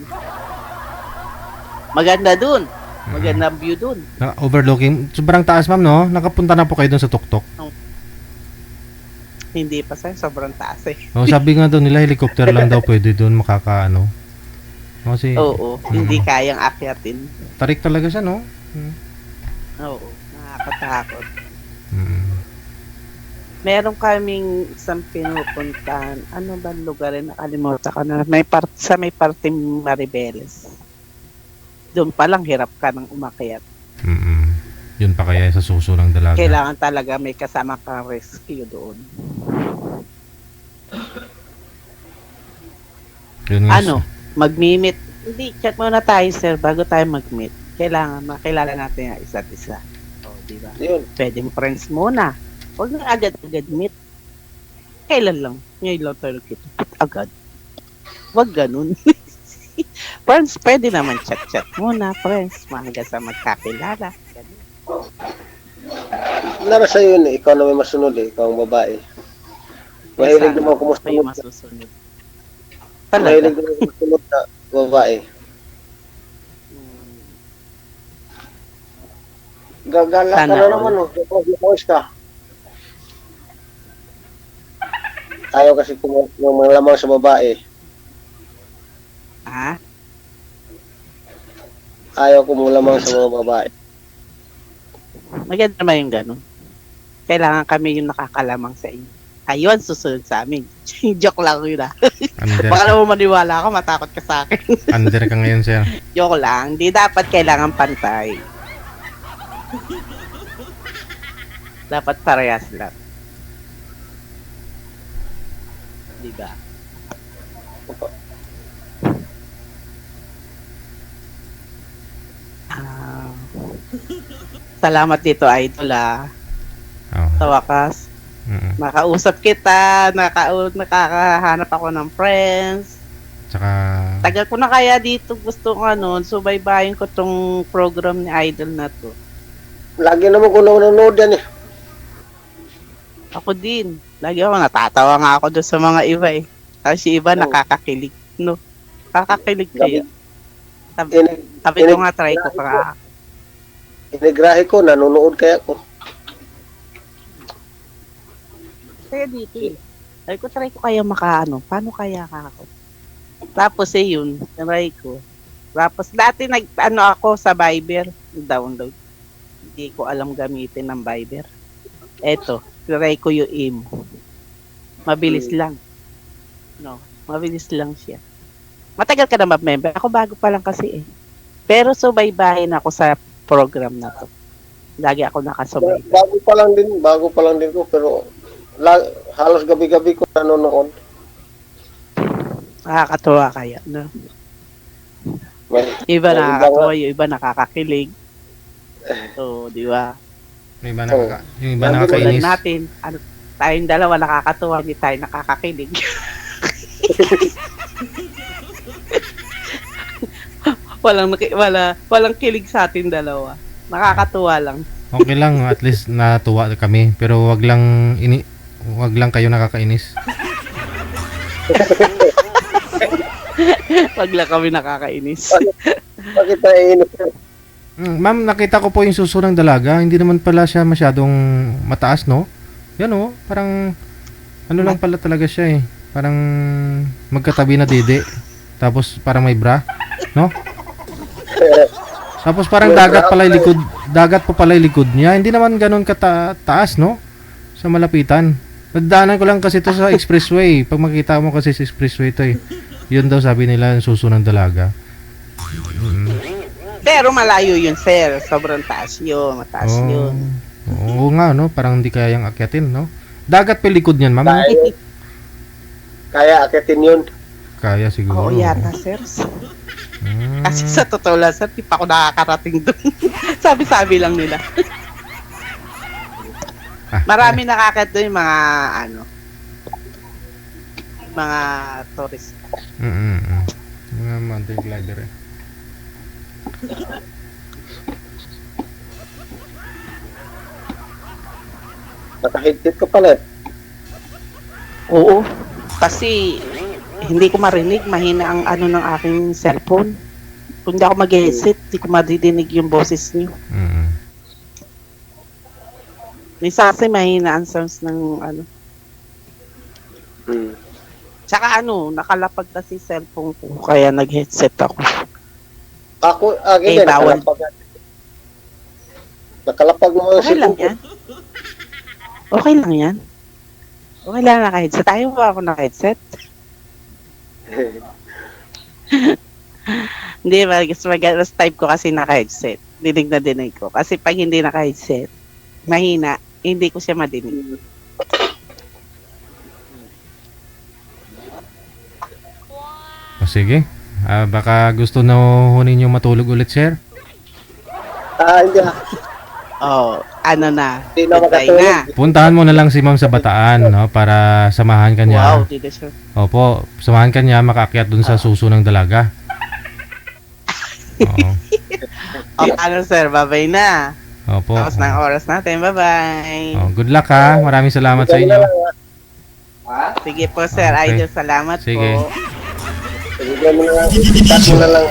Maganda doon. Magandang view doon. Overlooking. Sobrang taas, ma'am, no? Nakapunta na po kayo doon sa tuktok. Hindi pa sir, sobrang taas eh. Oh, sabi nga doon nila, helicopter lang daw pwede doon makakaano. Kasi, Oo, hindi kayang akyatin. Tarik talaga siya, no? Oo, nakakatakot. Meron kaming isang pinupuntahan. Ano ba lugar rin? Nakalimutan ko na. May parte Maribeles. Doon pa lang hirap ka ng umakyat. Yun pa kaya sa suso ng dalaga. Kailangan talaga may kasama kang rescue doon. Yun nga, ano? Mag-meet. Hindi, chat muna tayo sir bago tayo mag-meet. Kailangan makilala natin ang isa't isa. O, diba? Yun. Pwedeng friends muna. Huwag na agad-agad meet. Kailan lang? Ngayon lang tayo kita. Agad. Huwag ganun. Friends, pwede naman chat-chat muna, friends. Mahanga sa magkakilala. Ganun. Nara sa'yo yun eh. Ikaw na may masunod eh. Ikaw ang babae. Mahilig naman kumusta Kayo mo. masusunod. Mahilig naman kumusunod na babae. Gagala ka Sana na all. naman oh. Kapag ka. Ayaw kasi yung mga lamang sa babae. Ha? Ayaw kumulamang sa mga babae. Maganda naman yung ganun. Kailangan kami yung nakakalamang sa inyo. Ayun, susunod sa amin. Joke lang yun ah. Baka naman maniwala ako, matakot ka sa akin. Under ka ngayon, sir. Joke lang. Di dapat kailangan pantay. Dapat parehas lang. Diba? Salamat dito, idol ah. Sa wakas. Nakausap kita, nakakahanap ako ng friends. Tsaka... Tagal ko na kaya dito gusto ko subaybayin ko tong program ni Idol na to. Lagi naman ko nanonood yan eh. Ako din. Lagi ako natatawa nga ako doon sa mga iba eh. Tapos si iba nakakakilig. No? Kakakilig kaya. Sabi ko nga, try ko pa. Inigrahe ko, nanonood kaya ko. Kaya dito eh. Sabi ko, try ko kaya paano kaya ako? Tapos yun, try ko. Tapos dati ako sa Viber, download. Hindi ko alam gamitin ng Viber. Eto, try ko yung imo. Mabilis lang. No, mabilis lang siya. Matagal ka na member. Ako bago pa lang kasi eh. Pero subaybahin ako sa program na to. Lagi ako nakasubay. Bago pa lang din ko, pero halos gabi-gabi ko nanonood. Nakakatuwa kaya, no? Iba nakakatuwa, yung iba nakakakilig. So, di ba? Yung iba nakakainis. Natin, tayong dalawa nakakatuwa, hindi tayo nakakakilig. walang kilig sa atin dalawa. Nakakatuwa lang. Okay lang, at least natuwa kami. Pero wag lang kayo nakakainis. Wag lang kami nakakainis. Bakit naiinip? Ma'am, nakita ko po yung suso ng dalaga. Hindi naman pala siya masyadong mataas, no? Yan, oh. Parang, ano lang pala talaga siya, eh. Parang magkatabi na dede. Tapos parang may bra, no? Tapos parang dagat pala yung likod. Dagat pa pala yung likod niya. Hindi naman ganun kataas, no? Sa malapitan. Nagdaanan ko lang kasi ito sa expressway. Pag makita mo kasi sa expressway ito, eh. Yun daw sabi nila yung suso ng dalaga. Pero malayo yun, sir. Sobrang taas yun. Mataas yun. Oo nga, no? Parang hindi kayang akyatin, no? Dagat pa yung likod niyan, ma'am. Kaya akitin yun. Kaya siguro. Oo, yata, sir. Kasi sa totoo lang, sir, di pa ako nakakarating doon. Sabi-sabi lang nila. Marami nakakat doon yung mga, mga tourist. Mga mountain glider, eh. Nakahigpit ka pala. Oo. Kasi hindi ko marinig, mahina ang ng aking cellphone. Kung hindi ako mag-headset, hindi ko maridinig yung boses niyo. Minsan kasi mahina ang sounds ng Tsaka nakalapag kasi cellphone ko, kaya nag-headset ako. Ako, akin bawal. Nakalapag mo ang Okay lang yan. Okay lang yan. Okay lang naka-headset. Ayaw ba ako naka-headset? Hindi, mas type ko kasi naka-headset. Dinig na dinig ko. Kasi pag hindi naka-headset, mahina, hindi ko siya madinig. Sige. Baka gusto na ninyo matulog ulit, sir? Hindi. Na. Hindi na makatulog. Puntahan mo na lang si ma'am sa Bataan, no? Para samahan ka niya. Wow, dito sir. Opo, samahan ka niya makaakyat dun sa suso ng dalaga. Oo. Sir, bye-bye na. Opo. Tapos ng oras natin, bye-bye. Good luck, ha. Maraming salamat sa inyo. Sige po, sir. Okay. Idol, salamat Sige. po. Sige mo na lang. Cut mo na lang.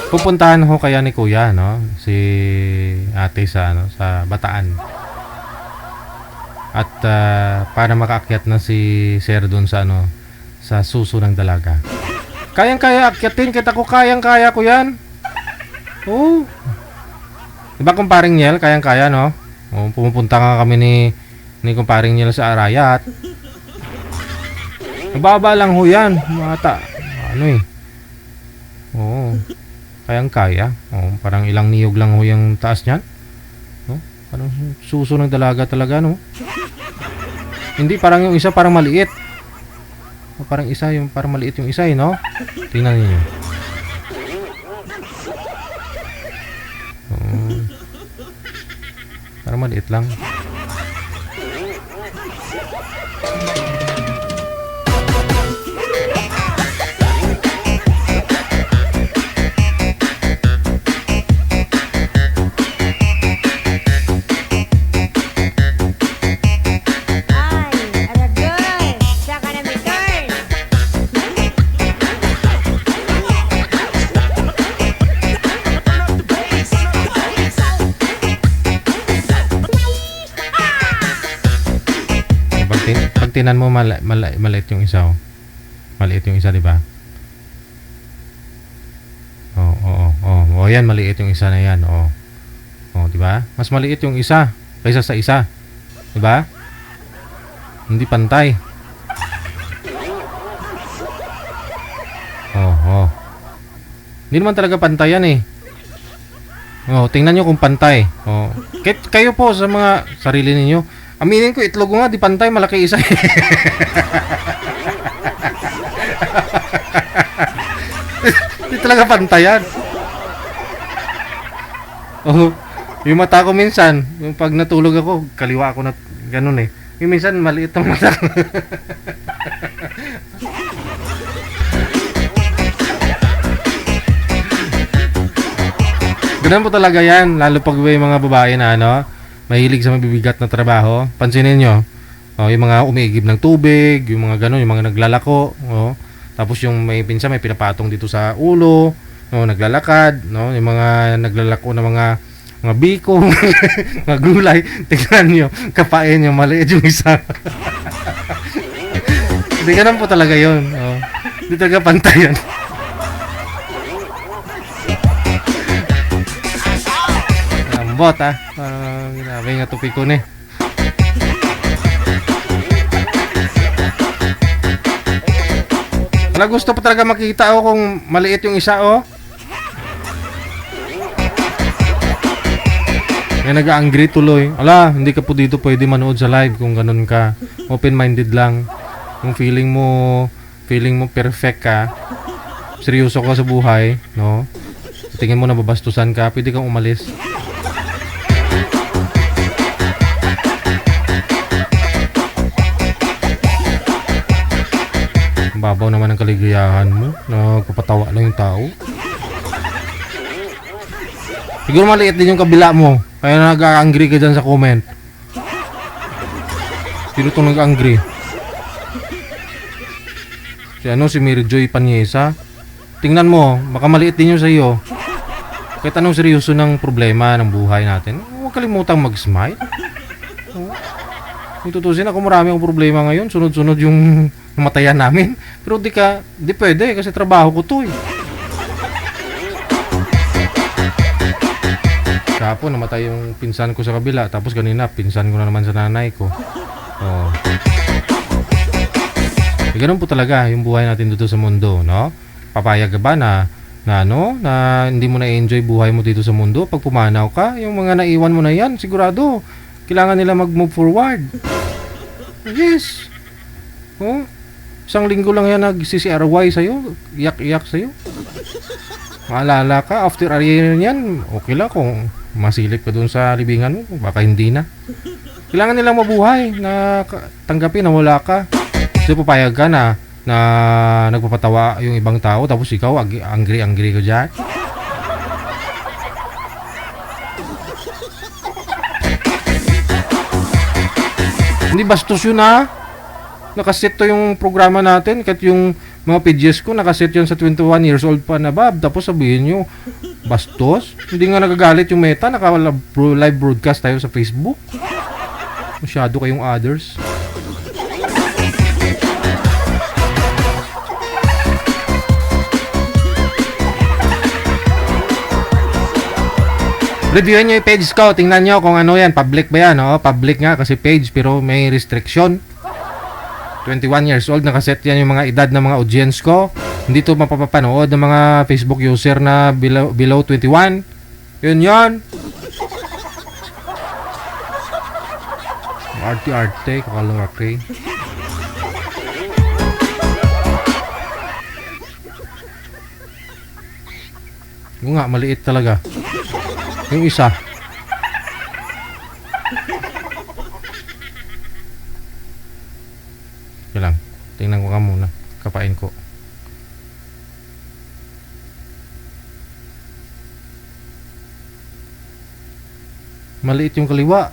Pupuntahan ho kaya ni Kuya, no? Si ate sa sa Bataan. At para makaakyat na si Sir doon sa sa suso ng dalaga. Kayang-kaya akyatin, kita ko kayang-kaya ko 'yan. Oh. Diba kumparing Niel, kayang-kaya, no? Oh, pumupunta nga kami ni kumparing Niel sa Arayat. Mababa lang ho 'yan, mata. Oo. Kayang-kaya. Oh, parang ilang niyog lang ho yung taas niyan. No? Parang suso ng dalaga talaga, no? Hindi, parang yung isa parang maliit. Parang parang maliit yung isa, no? Tingnan niyo. Parang maliit lang. Tinan mo maliit yung isa, oh. Maliit yung isa, di ba? Oh, yan, maliit yung isa na yan, oh. Oh, di ba? Mas maliit yung isa kaysa sa isa. Di ba? Hindi pantay. Oh. Hindi naman talaga pantay yan, eh. Oh, tingnan nyo kung pantay. Oh. Kayo po sa mga sarili ninyo, aminin ko, itlog ko nga, di pantay, malaki isa. Di talaga pantayan. Oh, yung mata ko minsan, yung pag natulog ako, kaliwa ako na ganun, eh. Yung minsan, maliit ang mata ko. Ganun po talaga yan. Lalo pag may mga babae na mahilig sa mabibigat na trabaho. Pansinin nyo. Yung mga umiigib ng tubig, yung mga ganun, yung mga naglalako. Tapos yung may pinapatong dito sa ulo. Naglalakad. Yung mga naglalako na mga biko, mga gulay. Tignan nyo, kapain nyo, maliit yung isa. Hindi ganun po talaga yun. Hindi talaga pantay yan. Bot grabe nga tupik ko ni. Wala, gusto pa talaga makita kung maliit yung isa May nag-angry tuloy. Ala, hindi ka po dito pwede manood sa live kung ganun ka. Open-minded lang. Kung feeling mo perfect ka, seryoso ka sa buhay, tingin mo na babastusan ka, pwede kang umalis. Babaw naman ang kaligayahan mo. Nagpapatawa lang yung tao. Siguro maliit din yung kabila mo. Kaya nag-angry ka dyan sa comment. Sino itong nag-angry? Si Mary Joy Panyesa. Tingnan mo, baka maliit din yung sa iyo. Kahit anong seryoso ng problema ng buhay natin, huwag kalimutang mag-smile. Kung tutusin ako, marami akong problema ngayon. Sunod-sunod yung namatayan namin. Pero di pwede kasi trabaho ko to Kahapon namatay yung pinsan ko sa kabila. Tapos kanina pinsan ko na naman sa nanay ko. Ganun po talaga yung buhay natin dito sa mundo, Papayag ka ba na hindi mo na-enjoy buhay mo dito sa mundo pag pumanaw ka? Yung mga naiwan mo na yan, sigurado kailangan nila mag-move forward. Yes. Isang linggo lang yan nag-CCRY sa'yo. Iyak-iyak sa'yo. Maalala ka, after a year yan, okay lang kung masilip ka dun sa libingan mo. Baka hindi na. Kailangan nilang mabuhay na tanggapin na wala ka. So papayag ka na nagpapatawa yung ibang tao tapos ikaw angry ka dyan. Hindi bastos yun nakaset to yung programa natin kahit yung mga pages ko nakaset yun sa 21 years old pa na tapos sabihin nyo bastos. Hindi nga nagagalit yung Meta, naka-live broadcast tayo sa Facebook. Masyado kayong others. Reviewin nyo yung page ko. Tingnan nyo kung ano yan. Public ba yan? Public nga kasi page pero may restriction. 21 years old. Nakaset yan yung mga edad ng mga audience ko. Hindi to mapapanood ng mga Facebook user na below 21. Yun. Arte-arte. Kakalaki. Yung nga, maliit talaga. Yung isa. Ito lang. Tingnan ko ka muna. Kapain ko. Maliit yung kaliwa.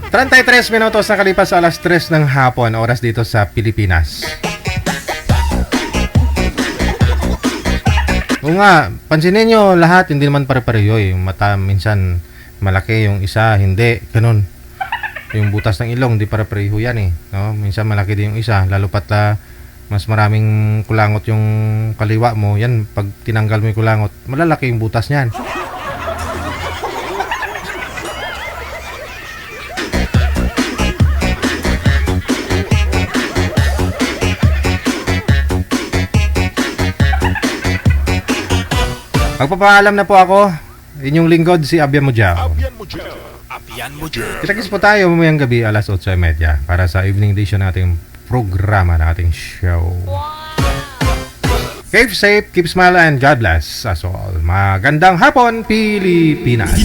Trentay 3 minutos na kalipas sa alas 3 ng hapon, oras dito sa Pilipinas. O nga, pansinin nyo lahat, hindi naman pare-pareho yung mata, minsan malaki yung isa, hindi, ganun. Yung butas ng ilong, hindi pare-pareho yan Minsan malaki din yung isa, lalo pat mas maraming kulangot yung kaliwa mo, yan, pag tinanggal mo yung kulangot, malalaki yung butas niyan. Magpapaalam na po ako. Inyong lingkod si Abian Mujao. Abian mo dyan. Kita-kits po tayo mamayang gabi alas 8:30 para sa evening edition nating programa na ating show. Keep safe, keep smile, and God bless us all. Magandang hapon, Pilipinas!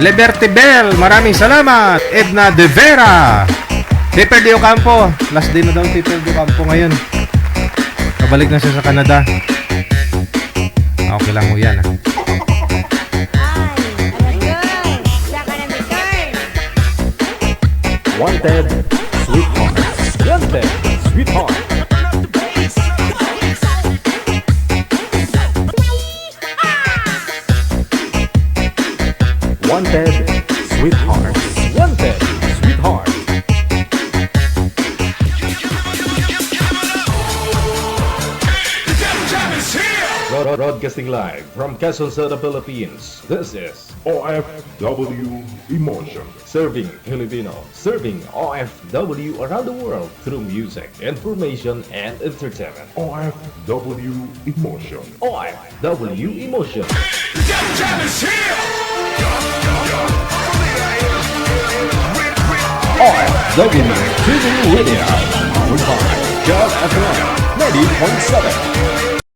Liberty Bell, maraming salamat! Edna De Vera! Piper De Ocampo, last day na daw Piper De Ocampo ngayon. Kabalik na siya sa Canada. Okay lang mo yan, ha? Wanted, Sweetheart. Wanted, Sweetheart. Wanted, Sweetheart. Wanted, Sweetheart. Broadcasting live from Quezon City, Philippines. This is OFW Emotion. Serving Filipino, serving OFW around the world through music, information, and entertainment. OFW Emotion. OFW Emotion. OFW TV Radio. Powered by Just FM 90.7.